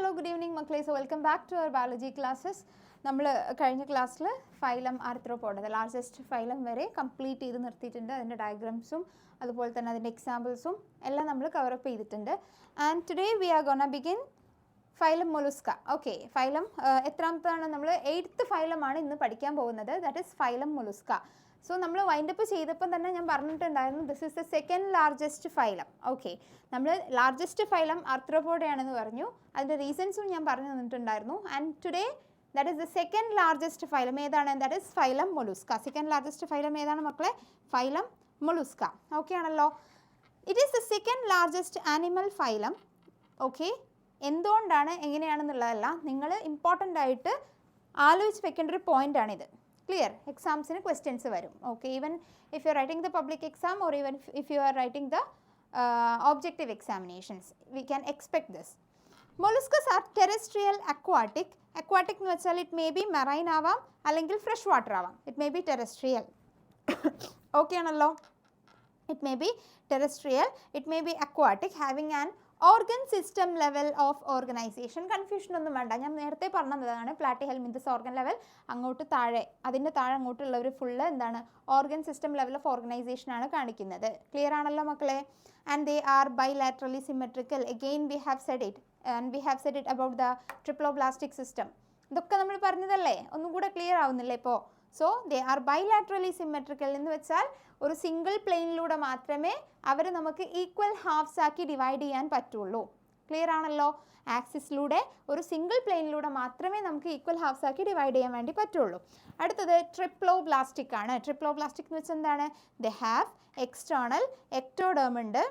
hello, good evening makkale. So welcome back to our biology classes. നമ്മൾ കഴിഞ്ഞ ക്ലാസ്സിൽ phylum arthropod the largest phylum വരെ complete ചെയ്ത് നിർത്തിയിട്ടുണ്ട്. അതിൻ്റെ ഡയഗ്രാംസും അതുപോലെ തന്നെ അതിൻ്റെ എക്സാമ്പിൾസും എല്ലാം നമ്മൾ കവറപ്പ് ചെയ്തിട്ടുണ്ട്. And today we are gonna begin phylum mollusca. Okay, phylum എത്രാമത്താണ്? നമ്മൾ 8th ഫൈലമാണ് ഇന്ന് പഠിക്കാൻ പോകുന്നത്. That is phylum mollusca. So നമ്മൾ വൈൻഡപ്പ് ചെയ്തപ്പം തന്നെ ഞാൻ പറഞ്ഞിട്ടുണ്ടായിരുന്നു this is the second largest phylum. Okay, നമ്മൾ ലാർജസ്റ്റ് ഫൈലം ആർത്രോപോഡയാണെന്ന് പറഞ്ഞു. അതിൻ്റെ റീസൺസും ഞാൻ പറഞ്ഞു തന്നിട്ടുണ്ടായിരുന്നു. And today that is the second largest phylum ഏതാണ്? That is phylum mollusca. Second largest phylum ഏതാണ് മക്കളെ? Phylum mollusca. ഓക്കെ ആണല്ലോ. It is the second largest animal phylum. Okay, എന്തുകൊണ്ടാണ് എങ്ങനെയാണെന്നുള്ളതല്ല, നിങ്ങൾ ഇമ്പോർട്ടൻ്റ് ആയിട്ട് ആലോചിച്ച് വെക്കേണ്ട ഒരു പോയിൻ്റാണിത്. ക്ലിയർ? എക്സാംസിന് ക്വസ്റ്റ്യൻസ് വരും. Okay, even if you are writing the public exam or even if you are writing the objective examinations, we can expect this. Molluscs are terrestrial aquatic. Aquatic എന്ന് വെച്ചാൽ it may be marine ആവാം അല്ലെങ്കിൽ fresh water ആവാം. It may be terrestrial. Okay ആണല്ലോ. It may be terrestrial, it may be aquatic, having an organ system level of organization. Confusion ഒന്നും വേണ്ട, ഞാൻ നേരത്തെ പറഞ്ഞതാണ് പ്ലാറ്റിഹെൽമിന്തസ് ഓർഗൻ ലെവൽ അങ്ങോട്ട് താഴെ, അതിൻ്റെ താഴെ അങ്ങോട്ടുള്ളവർ ഫുള്ള് എന്താണ് organ system level of organization ആണ് കാണിക്കുന്നത്. ക്ലിയർ ആണല്ലോ മക്കളെ? And they are bilaterally symmetrical. Again we have said it and we have said it about the triploblastic system. ഇതൊക്കെ നമ്മൾ പറഞ്ഞതല്ലേ, ഒന്നും കൂടെ ക്ലിയർ ആവുന്നില്ലേ ഇപ്പോൾ? So they are bilaterally symmetrical എന്ന് വെച്ചാൽ ഒരു സിംഗിൾ പ്ലെയിനിലൂടെ മാത്രമേ അവർ നമുക്ക് ഈക്വൽ ഹാഫ്സ് ആക്കി ഡിവൈഡ് ചെയ്യാൻ പറ്റുള്ളൂ. ക്ലിയർ ആണല്ലോ? ആക്സിസിലൂടെ ഒരു സിംഗിൾ പ്ലെയിനിലൂടെ മാത്രമേ നമുക്ക് ഈക്വൽ ഹാഫ്സ് ആക്കി ഡിവൈഡ് ചെയ്യാൻ വേണ്ടി പറ്റുള്ളൂ. അടുത്തത് ട്രിപ്ലോബ്ലാസ്റ്റിക് ആണ്. ട്രിപ്ലോബ്ലാസ്റ്റിക് എന്ന് വെച്ചാൽ എന്താണ്? ദേ ഹാവ് എക്സ്റ്റേണൽ എക്ടോഡേം ഉണ്ട്,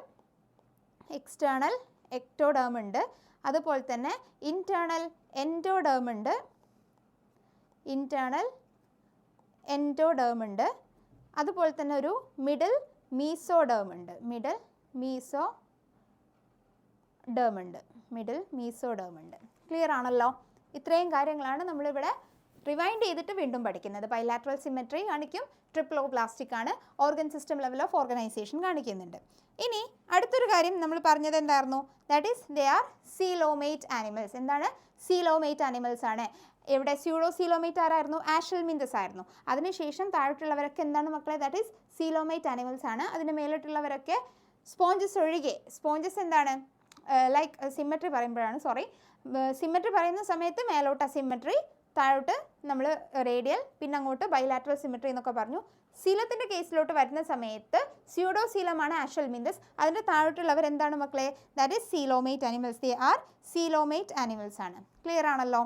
എക്സ്റ്റേണൽ എക്ടോഡേം ഉണ്ട്, അതുപോലെ തന്നെ ഇൻറ്റേർണൽ എൻഡോഡേം ഉണ്ട്, ഇൻറ്റേർണൽ എൻഡോഡേം ഉണ്ട്, അതുപോലെ തന്നെ ഒരു മിഡിൽ മീസോഡേം ഉണ്ട്, മിഡിൽ മീസോഡേം ഉണ്ട്, മിഡിൽ മീസോഡേം ഉണ്ട്. ക്ലിയർ ആണല്ലോ? ഇത്രയും കാര്യങ്ങളാണ് നമ്മളിവിടെ റിവൈൻഡ് ചെയ്തിട്ട് വീണ്ടും പഠിക്കുന്നത്. ബൈലാറ്ററൽ സിമെട്രി കാണിക്കും, ട്രിപ്ലോബ്ലാസ്റ്റിക് ആണ്, organ system level of organisation കാണിക്കുന്നുണ്ട്. ഇനി അടുത്തൊരു കാര്യം നമ്മൾ പറഞ്ഞത് എന്തായിരുന്നു? That is they are coelomate animals. എന്താണ്? സീലോമേറ്റ് ആനിമൽസ് ആണ്. എവിടെ? സ്യൂഡോ സീലോമേറ്റ് ആരായിരുന്നു? ആഷൽമിന്തസ് ആയിരുന്നു. അതിനുശേഷം താഴോട്ടുള്ളവരൊക്കെ എന്താണ് മക്കളെ? ദാറ്റ് ഈസ് സീലോമേറ്റ് ആനിമൽസ് ആണ്. അതിന് മേലോട്ടുള്ളവരൊക്കെ സ്പോഞ്ചസ് ഒഴികെ. സ്പോഞ്ചസ് എന്താണ്? ലൈക്ക് സിമെട്രി പറയുമ്പോഴാണ്, സിമെട്രി പറയുന്ന സമയത്ത് മേലോട്ട് അസിമെട്രി, താഴോട്ട് നമ്മൾ റേഡിയൽ, പിന്നെ അങ്ങോട്ട് ബൈലാറ്ററൽ സിമെട്രി എന്നൊക്കെ പറഞ്ഞു. സീലത്തിൻ്റെ കേസിലോട്ട് വരുന്ന സമയത്ത് സ്യൂഡോ സീലമാണ് ആഷൽമിന്തസ്. അതിൻ്റെ താഴോട്ടുള്ളവർ എന്താണ് മക്കളെ? That is coelomate animals. They are coelomate animals ആണ്. ക്ലിയർ ആണല്ലോ?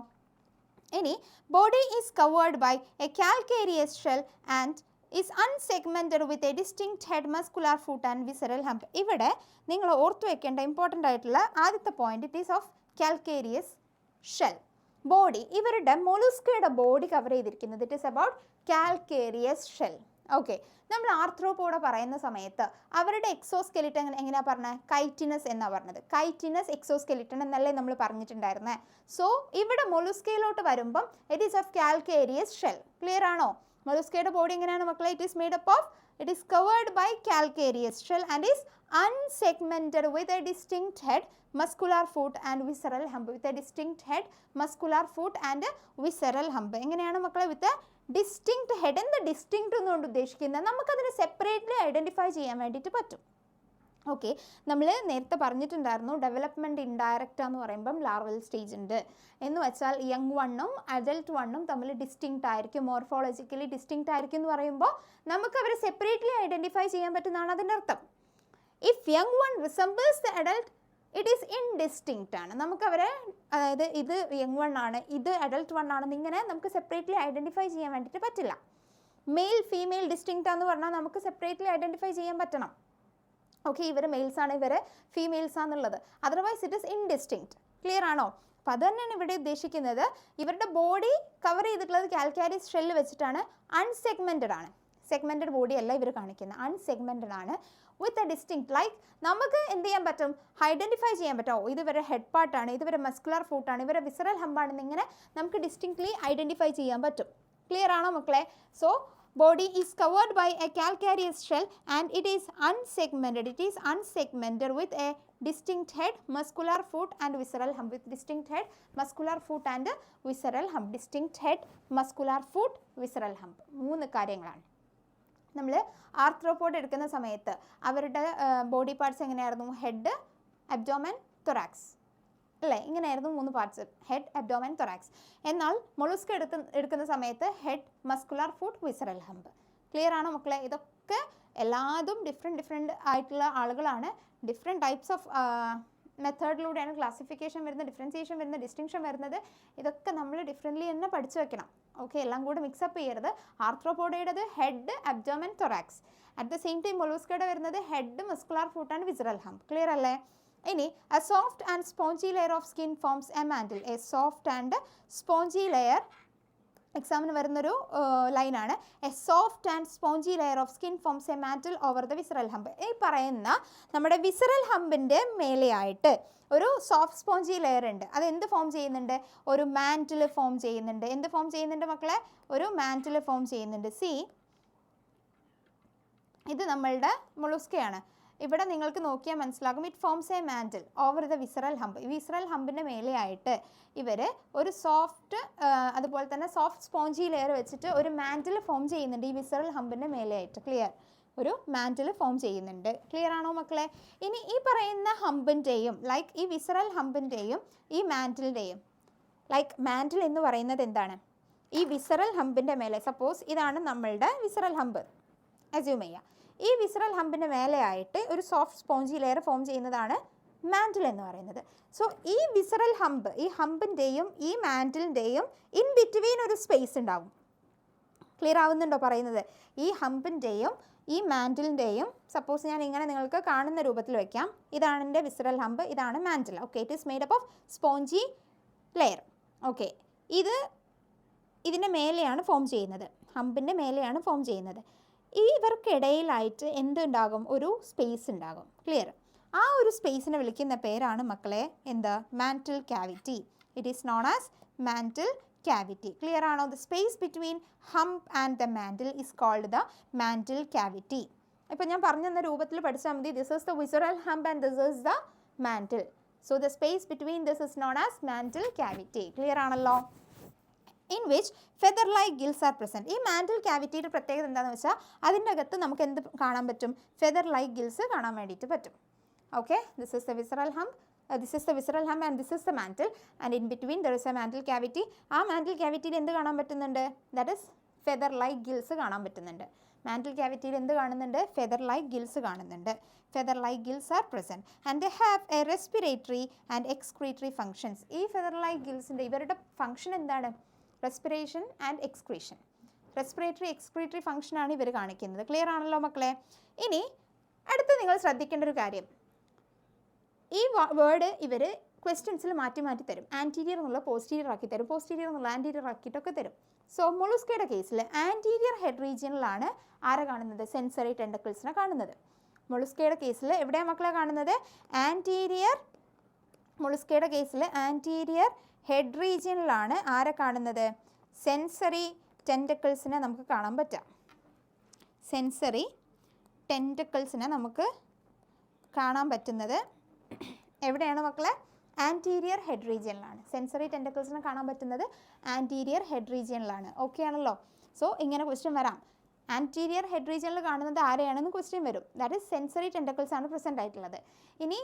ഇനി body is covered by a calcareous shell and is unsegmented with a distinct head, muscular foot and visceral hump. ഇവിടെ നിങ്ങൾ ഓർത്തു വെക്കേണ്ട ഇമ്പോർട്ടൻ്റ് ആയിട്ടുള്ള ആദ്യത്തെ point, it is of calcareous shell. Body, ഇവരുടെ മൊലുസ്കയുടെ ബോഡി കവർ ചെയ്തിരിക്കുന്നത് it is about calcareous shell. Okay, നമ്മൾ ആർത്രോപോഡ പറയുന്ന സമയത്ത് അവരുടെ എക്സോസ്കെലിറ്റൻ എങ്ങനെയാണ് പറഞ്ഞത്? കൈറ്റിനസ് എന്നാണ് പറഞ്ഞത്. കൈറ്റിനസ് എക്സോസ്കെലിറ്റൻ എന്നല്ലേ നമ്മൾ പറഞ്ഞിട്ടുണ്ടായിരുന്നത്. സോ ഇവിടെ മൊലുസ്കയിലോട്ട് വരുമ്പം it is of calcareous shell. Clear ആണോ? മൊലുസ്കയുടെ ബോഡി എങ്ങനെയാണ് മക്കളെ? It is made up of, it is covered by calcareous shell and is unsegmented with a distinct head, muscular foot and visceral hump. With a distinct head, muscular foot and visceral hump. എങ്ങനെയാണ് മക്കളെ? വിത്ത് distinct head. എന്താ distinct എന്നുകൊണ്ട് ഉദ്ദേശിക്കുന്നത്? നമുക്കതിനെ separately identify ചെയ്യാൻ വേണ്ടിയിട്ട് പറ്റും. Okay, നമ്മൾ നേരത്തെ പറഞ്ഞിട്ടുണ്ടായിരുന്നു ഡെവലപ്മെൻറ്റ് ഇൻഡയറക്റ്റ് എന്ന് പറയുമ്പം ലാർവൽ സ്റ്റേജ് ഉണ്ട് എന്ന് വെച്ചാൽ യങ് വണ്ണും അഡൽട്ട് വണ്ണും തമ്മിൽ ഡിസ്റ്റിങ്ക്റ്റ് ആയിരിക്കും, മോർഫോളജിക്കലി ഡിസ്റ്റിങ്ക്റ്റ് ആയിരിക്കും എന്ന് പറയുമ്പോൾ നമുക്കവരെ സെപ്പറേറ്റ്ലി ഐഡൻറ്റിഫൈ ചെയ്യാൻ പറ്റുന്നതാണ് അതിൻ്റെ അർത്ഥം. If young one resembles the adult it is indistinct ആണ്. നമുക്കവരെ, അതായത് ഇത് യങ് വൺ ആണ്, ഇത് അഡൽട്ട് വൺ ആണെന്ന് ഇങ്ങനെ നമുക്ക് സെപ്പറേറ്റ്ലി ഐഡൻറ്റിഫൈ ചെയ്യാൻ വേണ്ടിയിട്ട് പറ്റില്ല. മെയിൽ ഫീമെയിൽ ഡിസ്റ്റിങ്ക്റ്റ് ആണെന്ന് പറഞ്ഞാൽ നമുക്ക് സെപ്പറേറ്റ്ലി ഐഡൻറ്റിഫൈ ചെയ്യാൻ പറ്റണം. ഓക്കെ, ഇവർ മെയിൽസ് ആണ്, ഇവർ ഫീമെയിൽസ് ആണെന്നുള്ളത്. Otherwise it is indistinct. Clear ആണോ? അപ്പോൾ അത് തന്നെയാണ് ഇവിടെ ഉദ്ദേശിക്കുന്നത്. ഇവരുടെ ബോഡി കവർ ചെയ്തിട്ടുള്ളത് കാൽക്കാരിയസ് ഷെല്ല് വെച്ചിട്ടാണ്, അൺസെഗ്മെൻറ്റഡ് ആണ്. സെഗ്മെൻറ്റഡ് ബോഡി അല്ല ഇവർ കാണിക്കുന്നത്, അൺസെഗ്മെൻറ്റഡ് ആണ്. വിത്ത് എ ഡിസ്റ്റിങ്ക്റ്റ്, ലൈക്ക് നമുക്ക് എന്ത് ചെയ്യാൻ പറ്റും? ഐഡൻറ്റിഫൈ ചെയ്യാൻ പറ്റുമോ? ഇത് ഇവരുടെ ഹെഡ് പാർട്ടാണ്, ഇത് ഇവരുടെ മസ്കുലർ ഫൂട്ടാണ്, ഇവരുടെ വിസറൽ ഹമ്പാണെന്ന് ഇങ്ങനെ നമുക്ക് ഡിസ്റ്റിങ്ക്റ്റ്ലി ഐഡൻറ്റിഫൈ ചെയ്യാൻ പറ്റും. ക്ലിയർ ആണോ മക്കളെ? So Body is covered by a calcareous shell and it is unsegmented. It is unsegmented with a distinct head, muscular foot and visceral hump. With distinct head, muscular foot and visceral hump. Distinct head, muscular foot, visceral hump. 3 കാര്യങ്ങളാണ്. നമ്മൾ arthropod എടുക്കുന്ന സമയത്ത് അവരുടെ body parts എങ്ങനെയായിരുന്നു? Head, abdomen, thorax അല്ലേ? ഇങ്ങനെയായിരുന്നു 3 parts, head, abdomen, thorax. എന്നാൽ mollusc എടുക്കുന്ന സമയത്ത് head, muscular foot, visceral hump. Clear ആണോ മക്കളെ? ഇതൊക്കെ എല്ലാതും ഡിഫറെൻറ്റ് ആയിട്ടുള്ള ആളുകളാണ്. ഡിഫറെൻറ്റ് ടൈപ്സ് ഓഫ് മെത്തേഡിലൂടെയാണ് ക്ലാസിഫിക്കേഷൻ വരുന്നത്, ഡിഫറൻസിയേഷൻ വരുന്നത്, ഡിസ്റ്റിങ്ഷൻ വരുന്നത്. ഇതൊക്കെ നമ്മൾ ഡിഫറെൻ്റ്ലി തന്നെ പഠിച്ചു വെക്കണം. ഓക്കെ, എല്ലാം കൂടെ മിക്സപ്പ് ചെയ്യരുത്. ആർത്രോപോഡയുടേത് head, abdomen, thorax. At the same time മൊളുസ്കയുടെ വരുന്നത് head, muscular foot and visceral hump. Clear അല്ലേ? ഇനി a soft and spongy layer of skin forms a mantle. A soft and spongy layer, എക്സാമിന് വരുന്നൊരു ലൈനാണ്. A soft and spongy layer of skin forms A mantle over the visceral hump. ഈ പറയുന്ന നമ്മുടെ visceral ഹമ്പിൻ്റെ മേലെയായിട്ട് ഒരു soft spongy layer ഉണ്ട്. അത് എന്ത് ഫോം ചെയ്യുന്നുണ്ട്? ഒരു മാന്റിൽ ഫോം ചെയ്യുന്നുണ്ട്. എന്ത് ഫോം ചെയ്യുന്നുണ്ട് മക്കളെ? ഒരു മാന്റിൽ ഫോം ചെയ്യുന്നുണ്ട്. സി, ഇത് നമ്മളുടെ മൊളുസ്കയാണ്. ഇവിടെ നിങ്ങൾക്ക് നോക്കിയാൽ മനസ്സിലാകും. It forms A mantle over the visceral hump. ഈ വിസറൽ ഹമ്പിൻ്റെ മേലെയായിട്ട് ഇവർ ഒരു സോഫ്റ്റ് അതുപോലെ തന്നെ സോഫ്റ്റ് സ്പോഞ്ചി ലെയർ വെച്ചിട്ട് ഒരു മാന്റിൽ ഫോം ചെയ്യുന്നുണ്ട് ഈ വിസറൽ ഹമ്പിൻ്റെ മേലെയായിട്ട്. ക്ലിയർ? ഒരു മാന്റിൽ ഫോം ചെയ്യുന്നുണ്ട്. ക്ലിയർ ആണോ മക്കളെ? ഇനി ഈ പറയുന്ന ഹമ്പിൻ്റെയും ലൈക്ക് ഈ വിസറൽ ഹമ്പിൻ്റെയും ഈ മാന്റിലിൻ്റെയും ലൈക്ക് മാന്റിൽ എന്ന് പറയുന്നത് എന്താണ്? ഈ വിസറൽ ഹമ്പിൻ്റെ മേലെ, സപ്പോസ് ഇതാണ് നമ്മളുടെ വിസറൽ ഹമ്പ് അസ്യൂം ചെയ്യുക. ഈ വിസറൽ ഹമ്പിൻ്റെ മേലെയായിട്ട് ഒരു സോഫ്റ്റ് സ്പോഞ്ചി ലെയർ ഫോം ചെയ്യുന്നതാണ് മാന്റിൽ എന്ന് പറയുന്നത്. സോ ഈ വിസറൽ ഹമ്പ്, ഈ ഹമ്പിൻ്റെയും ഈ മാന്റിലിൻ്റെയും ഇൻ ബിറ്റ്വീൻ ഒരു സ്പേസ് ഉണ്ടാവും. ക്ലിയർ ആവുന്നുണ്ടോ പറയുന്നത്? ഈ ഹമ്പിൻ്റെയും ഈ മാന്റിലിൻ്റെയും സപ്പോസ് ഞാൻ ഇങ്ങനെ നിങ്ങൾക്ക് കാണുന്ന രൂപത്തിൽ വയ്ക്കാം. ഇതാണ് എൻ്റെ വിസറൽ ഹമ്പ്, ഇതാണ് mantle. Okay, it is made up of spongy layer. Okay, ഇതിൻ്റെ മേലെയാണ് ഫോം ചെയ്യുന്നത്, ഹമ്പിൻ്റെ മേലെയാണ് ഫോം ചെയ്യുന്നത്. ഇവർക്കിടയിലായിട്ട് എന്തുണ്ടാകും? ഒരു സ്പേസ് ഉണ്ടാകും. ക്ലിയർ? ആ ഒരു സ്പേസിനെ വിളിക്കുന്ന പേരാണ് മക്കളെ എന്ത്? Mantle cavity. It is known as mantle cavity. Clear ആണോ? The space between hump and the mantle is called the mantle cavity. ഇപ്പോൾ ഞാൻ പറഞ്ഞെന്ന രൂപത്തിൽ പഠിച്ചാൽ മതി. This is the visceral hump and this is the mantle. So the space between this is known as mantle cavity. Clear ആണല്ലോ? In which feather like gills are present. ഈ mantle ക്യാവിറ്റിയുടെ പ്രത്യേകത എന്താണെന്ന് വെച്ചാൽ അതിൻ്റെ അകത്ത് നമുക്ക് എന്ത് കാണാൻ പറ്റും? ഫെദർ ലൈക്ക് ഗിൽസ് കാണാൻ വേണ്ടിയിട്ട് പറ്റും. Okay, this is the visceral hump, this is the visceral hump and this is the mantle, and in between there is a mantle cavity. ആ mantle cavityയിൽ എന്ത് കാണാൻ പറ്റുന്നുണ്ട്? that is feather like gills കാണാൻ പറ്റുന്നുണ്ട്. mantle cavityയിൽ എന്ത് കാണുന്നുണ്ട്? feather like gills കാണുന്നുണ്ട്. feather like gills are present and they have a respiratory and excretory functions. ഈ feather like gillsൻ്റെ ഇവരുടെ ഫംഗ്ഷൻ എന്താണ്? respiration and excretion. respiratory excretory function ആണ് ഇവർ കാണിക്കുന്നത്. ക്ലിയർ ആണല്ലോ മക്കളെ? ഇനി അടുത്ത് നിങ്ങൾ ശ്രദ്ധിക്കേണ്ട ഒരു കാര്യം, ഈ വേർഡ് ഇവർ ക്വസ്റ്റ്യൻസിൽ മാറ്റി മാറ്റി തരും. ആൻറ്റീരിയർ എന്നുള്ള പോസ്റ്റീരിയർ ആക്കി തരും, പോസ്റ്റീരിയർ എന്നുള്ള ആൻറ്റീരിയർ ആക്കിയിട്ടൊക്കെ തരും. സോ മൊളുസ്കയുടെ കേസിൽ ആൻറ്റീരിയർ ഹെഡ് റീജിയനിലാണ് ആരെ കാണുന്നത്? സെൻസറി ടെൻഡക്കിൾസിനെ കാണുന്നത്. മൊളുസ്കയുടെ കേസിൽ എവിടെയാണ് മക്കളെ കാണുന്നത്? ആൻറ്റീരിയർ, മൊളുസ്കയുടെ കേസിൽ ആൻറ്റീരിയർ ഹെഡ് റീജിയനിലാണ് ആരെ കാണുന്നത്? സെൻസറി ടെൻഡക്കിൾസിനെ നമുക്ക് കാണാൻ പറ്റുക. സെൻസറി ടെൻഡക്കിൾസിനെ നമുക്ക് കാണാൻ പറ്റുന്നത് എവിടെയാണ് മക്കളെ? ആൻറ്റീരിയർ ഹെഡ് റീജിയനിലാണ്. സെൻസറി ടെൻഡക്കിൾസിനെ കാണാൻ പറ്റുന്നത് ആൻറ്റീരിയർ ഹെഡ് റീജിയനിലാണ്. ഓക്കെ ആണല്ലോ? സോ ഇങ്ങനെ ക്വസ്റ്റ്യൻ വരാം. ആൻറ്റീരിയർ ഹെഡ് റീജിയനിൽ കാണുന്നത് ആരെയാണെന്ന് ക്വസ്റ്റ്യൻ വരും. ദാറ്റ് ഈസ് സെൻസറി ടെൻഡക്കിൾസ് ആണ് പ്രസൻ്റ് ആയിട്ടുള്ളത്. ഇനി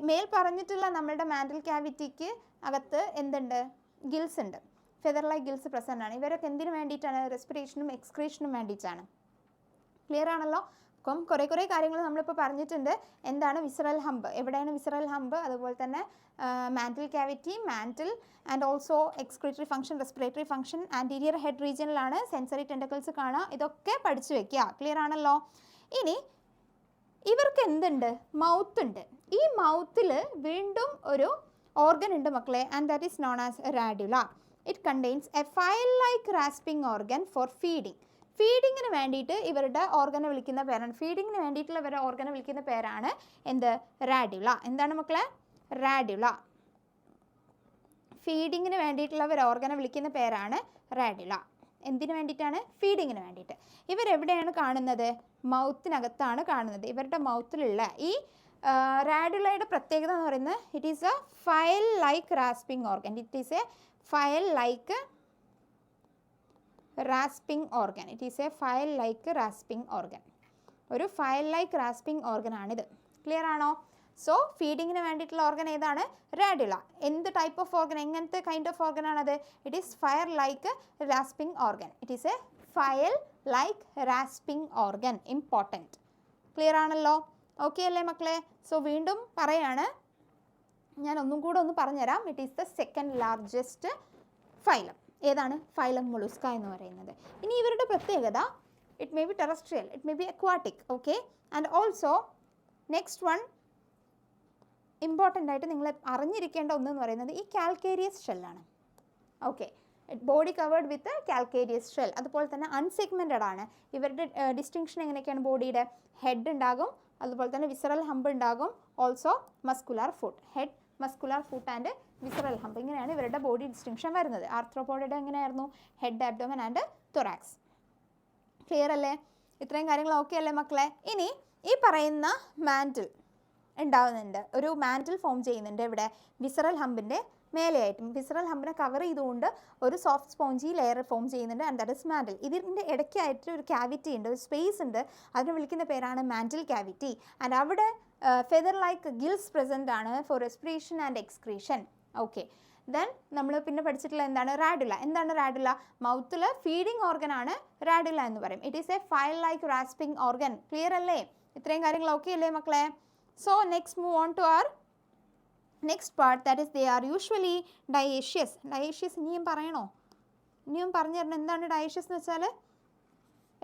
മേൽ പറഞ്ഞിട്ടുള്ള നമ്മളുടെ മാന്റിൽ ക്യാവിറ്റിക്ക് അകത്ത് എന്തുണ്ട്? ഗിൽസ് ഉണ്ട്. ഫെദർ ലൈക്ക് ഗിൽസ് പ്രസൻ്റ് ആണ്. ഇവരൊക്കെ എന്തിനു വേണ്ടിയിട്ടാണ്? റെസ്പിറേഷനും എക്സ്ക്രീഷനും വേണ്ടിയിട്ടാണ്. ക്ലിയർ ആണല്ലോ? അപ്പം കുറേ കാര്യങ്ങൾ നമ്മളിപ്പോൾ പറഞ്ഞിട്ടുണ്ട്. എന്താണ് വിസറൽ ഹമ്പ്, എവിടെയാണ് വിസറൽ ഹമ്പ്, അതുപോലെ തന്നെ mantle cavity, mantle and also excretory function, respiratory function, anterior head റീജിയനിലാണ് സെൻസറി ടെൻഡക്കിൾസ് കാണുക. ഇതൊക്കെ പഠിച്ചു വെക്കുക. ക്ലിയർ ആണല്ലോ? ഇനി ഇവർക്ക് എന്തുണ്ട്? മൗത്ത് ഉണ്ട്. ഈ മൗത്തിൽ വീണ്ടും ഒരു ഓർഗൻ ഉണ്ട് മക്കളെ, and that is known as radula. It contains a file like rasping organ for feeding. ഫീഡിങ്ങിന് വേണ്ടിയിട്ട് ഇവരുടെ ഓർഗനെ വിളിക്കുന്ന പേരാണ്, ഫീഡിങ്ങിന് വേണ്ടിയിട്ടുള്ള ഇവരുടെ ഓർഗനെ വിളിക്കുന്ന പേരാണ് എന്ത്? റാഡുല. എന്താണ് മക്കളെ? റാഡുല. ഫീഡിങ്ങിന് വേണ്ടിയിട്ടുള്ള ഒരു ഓർഗനെ വിളിക്കുന്ന പേരാണ് റാഡുല. എന്തിനു വേണ്ടിയിട്ടാണ്? ഫീഡിങ്ങിന് വേണ്ടിയിട്ട്. ഇവരെവിടെയാണ് കാണുന്നത്? മൗത്തിനകത്താണ് കാണുന്നത്. ഇവരുടെ മൗത്തിലുള്ള ഈ റാഡുലയുടെ പ്രത്യേകത എന്ന് പറയുന്നത് it is a file like rasping organ. It is a file like rasping organ. It is a file like rasping organ. ഒരു ഫയൽ ലൈക്ക് റാസ്പിംഗ് ഓർഗൻ ആണിത്. ക്ലിയർ ആണോ? സോ ഫീഡിങ്ങിന് വേണ്ടിയിട്ടുള്ള ഓർഗൻ ഏതാണ്? റാഡുല. എന്ത് ടൈപ്പ് ഓഫ് ഓർഗൻ, എങ്ങനത്തെ kind of organ ആണത്? It is fire like rasping organ. It is a file like rasping organ. Important. Clear ആണല്ലോ? Okay അല്ലേ മക്കളെ? സോ വീണ്ടും പറയാണ്, ഞാൻ ഒന്നും കൂടെ ഒന്ന് പറഞ്ഞുതരാം. It is the second largest phylum. ഏതാണ്? ഫൈലം മൊളുസ്ക എന്ന് പറയുന്നത്. ഇനി ഇവരുടെ പ്രത്യേകത, it may be terrestrial, it may be aquatic. Okay, and also next one important ആയിട്ട് നിങ്ങൾ അറിഞ്ഞിരിക്കേണ്ട ഒന്നെന്ന് പറയുന്നത് ഈ കാൽക്കേരിയസ് ഷെല്ലാണ്. Okay, body covered with calcareous shell. അതുപോലെ തന്നെ അൺസെഗ്മെൻറ്റഡ് ആണ്. ഇവരുടെ ഡിസ്റ്റിങ്ഷൻ എങ്ങനെയൊക്കെയാണ്? ബോഡിയുടെ ഹെഡ് ഉണ്ടാകും, അതുപോലെ തന്നെ വിസറൽ ഹമ്പ് ഉണ്ടാകും, also muscular foot. Head, muscular foot and visceral hump, ഇങ്ങനെയാണ് ഇവരുടെ ബോഡി ഡിസ്റ്റിങ്ഷൻ വരുന്നത്. ആർത്രോപോഡയുടെ എങ്ങനെയായിരുന്നു? Head, abdomen and thorax. Clear അല്ലേ? ഇത്രയും കാര്യങ്ങൾ ഓക്കെ അല്ലേ മക്കളെ? ഇനി ഈ പറയുന്ന മാൻറ്റിൽ ഉണ്ടാകുന്നുണ്ട്, ഒരു മാൻറ്റിൽ ഫോം ചെയ്യുന്നുണ്ട് ഇവിടെ വിസറൽ ഹമ്പിൻ്റെ മേലെയായിട്ടും. വിസറൽ ഹമ്പിനെ കവർ ചെയ്തുകൊണ്ട് ഒരു സോഫ്റ്റ് സ്പോഞ്ചി ലെയർ ഫോം ചെയ്യുന്നുണ്ട്, ആൻഡ് ദാറ്റ് ഇസ് മാൻറ്റിൽ. ഇതിൻ്റെ ഇടയ്ക്കായിട്ട് ഒരു ക്യാവിറ്റി ഉണ്ട്, ഒരു സ്പേസ് ഉണ്ട്. അതിന് വിളിക്കുന്ന പേരാണ് മാൻറ്റിൽ ക്യാവിറ്റി. ആൻഡ് അവിടെ ഫെദർ ലൈക്ക് ഗിൽസ് പ്രസൻ്റ് ആണ് for respiration and excretion. Okay, then നമ്മൾ പിന്നെ പഠിച്ചിട്ടുള്ള എന്താണ്? റാഡുല. എന്താണ് റാഡുല? മൗത്തിൽ ഫീഡിങ് ഓർഗൻ ആണ് റാഡുല എന്ന് പറയും. It is a file like rasping organ. Clear അല്ലേ? ഇത്രയും കാര്യങ്ങൾ ഓക്കെ അല്ലേ മക്കളെ? So next move on to our next part, that is they are usually dioecious. Dioecious ഇനിയും പറയണോ? ഇനിയും പറഞ്ഞു തരണം. എന്താണ് ഡയേഷ്യസ് എന്ന് വെച്ചാൽ?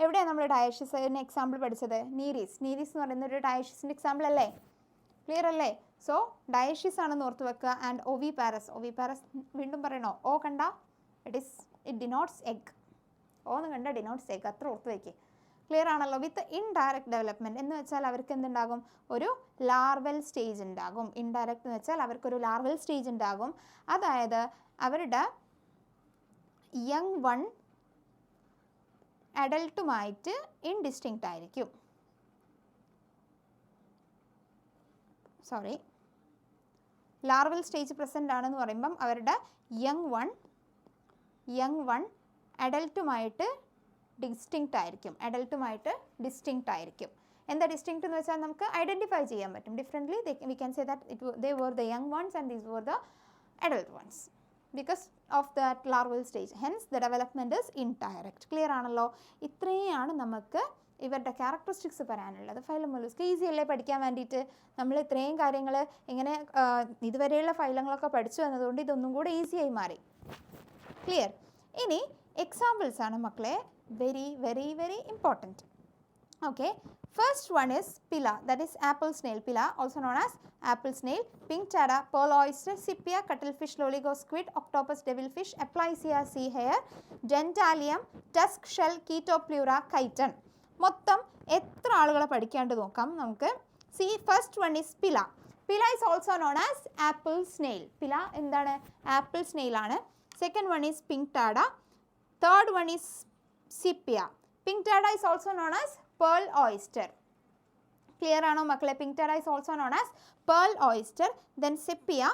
എവിടെയാണ് നമ്മൾ ഡയേഷ്യസിന് എക്സാമ്പിൾ പഠിച്ചത്? നീരീസ്. നീരീസ് എന്ന് പറയുന്ന ഒരു ഡയേഷ്യസിൻ്റെ എക്സാമ്പിൾ അല്ലേ? ക്ലിയർ അല്ലേ? സോ ഡയേഷ്യസ് ആണെന്ന് ഓർത്ത് വെക്കുക. ആൻഡ് ഒവിപാരസ്. ഒവിപാരസ് വീണ്ടും പറയണോ? ഓ കണ്ട, ഇറ്റ് ഡിനോട്ട്സ് എഗ്. ഓ എന്ന് കണ്ട ഡിനോട്ട്സ് എഗ്, അത്ര ഓർത്ത് വയ്ക്കുക. ക്ലിയർ ആണല്ലോ? വിത്ത് ഇൻഡയറക്റ്റ് ഡെവലപ്മെൻറ്റ് എന്ന് വെച്ചാൽ അവർക്ക് എന്തുണ്ടാകും? ഒരു ലാർവൽ സ്റ്റേജ് ഉണ്ടാകും. ഇൻഡയറക്റ്റ് എന്ന് വെച്ചാൽ അവർക്കൊരു ലാർവൽ സ്റ്റേജ് ഉണ്ടാകും. അതായത് അവരുടെ യങ് വൺ അഡൽട്ടുമായിട്ട് ഇൻഡിസ്റ്റിങ്ക്റ്റ് ആയിരിക്കും. സോറി, ലാർവൽ സ്റ്റേജ് പ്രസൻ്റ് ആണെന്ന് പറയുമ്പം അവരുടെ യങ് വൺ അഡൽട്ടുമായിട്ട് ഡിസ്റ്റിങ്ക്റ്റ് ആയിരിക്കും. അഡൽട്ടുമായിട്ട് ഡിസ്റ്റിങ്ക്റ്റ് ആയിരിക്കും. എന്താ ഡിസ്റ്റിങ്ക്റ്റ് എന്ന് വെച്ചാൽ നമുക്ക് ഐഡൻറ്റിഫൈ ചെയ്യാൻ പറ്റും. Differently we can say that they were the young ones and these were the adult ones because of that larval stage. Hence the development is indirect. Clear ആണല്ലോ? ഇത്രയാണ് നമുക്ക് ഇവരുടെ ക്യാരക്ടറിസ്റ്റിക്സ് പറയാനുള്ളത്. ഫൈലം മൊലൂസ്ക ഈസി അല്ലേ പഠിക്കാൻ വേണ്ടിയിട്ട്? നമ്മൾ ഇത്രയും കാര്യങ്ങൾ ഇങ്ങനെ ഇതുവരെയുള്ള ഫൈലങ്ങളൊക്കെ പഠിച്ചു വന്നതുകൊണ്ട് ഇതൊന്നും കൂടെ ഈസിയായി മാറി. ക്ലിയർ? ഇനി എക്സാമ്പിൾസ് ആണ് മക്കളെ very very very important. Okay, first one is Pila, that is apple snail. Pila, also known as apple snail, pink tada, pearl oyster, sepia, cuttlefish, loligo squid, octopus, devilfish, Aplysia sea hare, dentalium, tusk shell, Chaetoplura, chiton. മൊത്തം എത്ര ആളുകളെ പഠിക്കാണ്ട് നോക്കാം നമുക്ക്. See, first one is Pila. Pila is also known as apple snail. Pila എന്താണ്? Apple snail ആണ്. Second one is pink tada. Third one is sepia. Pink tada is also known as pearl oyster. Clear ആണോ മക്കളെ? Pink tada is also known as pearl oyster. Then sepia.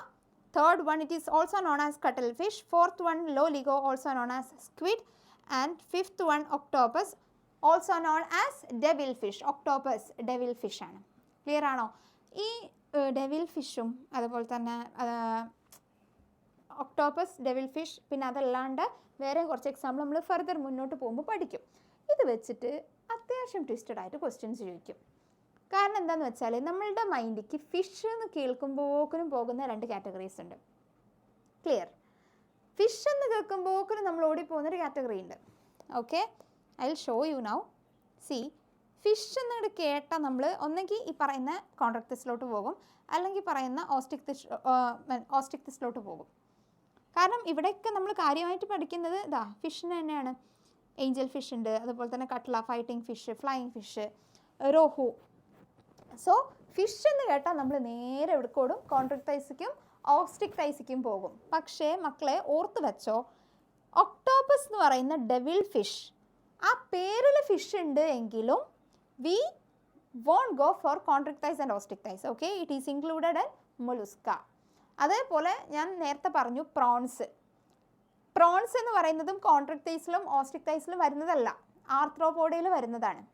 Third one, it is also known as cuttlefish. Fourth one, loligo, also known as squid. And fifth one, octopus, also known as devilfish. Octopus devilfish ആണ്. Clear ആണോ? ഈ devilfishും അതുപോലെ തന്നെ octopus, ഡെവിൽഫിഷ്, പിന്നെ അതല്ലാണ്ട് വേറെ കുറച്ച് example നമ്മൾ ഫർദർ മുന്നോട്ട് പോകുമ്പോൾ പഠിക്കും. ഇത് വെച്ചിട്ട് അത്യാവശ്യം ട്വിസ്റ്റഡ് ആയിട്ട് ക്വസ്റ്റ്യൻസ് ചോദിക്കും. കാരണം എന്താണെന്ന് വെച്ചാൽ നമ്മളുടെ മൈൻഡിക്ക് ഫിഷ് എന്ന് കേൾക്കുമ്പോക്കിനും പോകുന്ന രണ്ട് കാറ്റഗറീസ് ഉണ്ട്. ക്ലിയർ? ഫിഷ് എന്ന് കേൾക്കുമ്പോക്കിനും നമ്മൾ ഓടിപ്പോകുന്നൊരു കാറ്റഗറി ഉണ്ട്. Okay, I will show you now. C, fish എന്നിട്ട് കേട്ടാൽ നമ്മൾ ഒന്നെങ്കിൽ ഈ പറയുന്ന കോൺട്രാക്റ്റിസിലോട്ട് പോകും, അല്ലെങ്കിൽ പറയുന്ന ഓസ്റ്റിക്തിസിലോട്ട് പോകും. കാരണം ഇവിടെയൊക്കെ നമ്മൾ കാര്യമായിട്ട് പഠിക്കുന്നത് ഇതാ ഫിഷിന് തന്നെയാണ്. ഏഞ്ചൽ ഫിഷ് ഉണ്ട്, അതുപോലെ തന്നെ കട്ട്ല, fighting fish, flying fish, റോഹു. So fish എന്ന് കേട്ടാൽ നമ്മൾ നേരെ എവിടേക്കോടും? കോൺട്രാക്റ്റൈസിക്കും ഓസ്റ്റിക്ടൈസിക്കും പോകും. പക്ഷേ മക്കളെ ഓർത്ത് വെച്ചോ, ഒക്ടോപ്പസ് ഒക്ടോപ്പസ് എന്ന് പറയുന്ന ഡെവിൾ ഫിഷ്, ആ പേരിൽ ഫിഷ് ഉണ്ട് എങ്കിലും we won't go for chondrichthyes and osteichthyes. Okay, it is included in mollusca. അതേപോലെ ഞാൻ നേരത്തെ പറഞ്ഞു പ്രോൺസ്. പ്രോൺസ് എന്ന് പറയുന്നതും കോൺട്രിക്ടൈസിലും ഓസ്റ്റിക്ടൈസിലും വരുന്നതല്ല, ആർത്രോപോഡയിൽ വരുന്നതാണ്.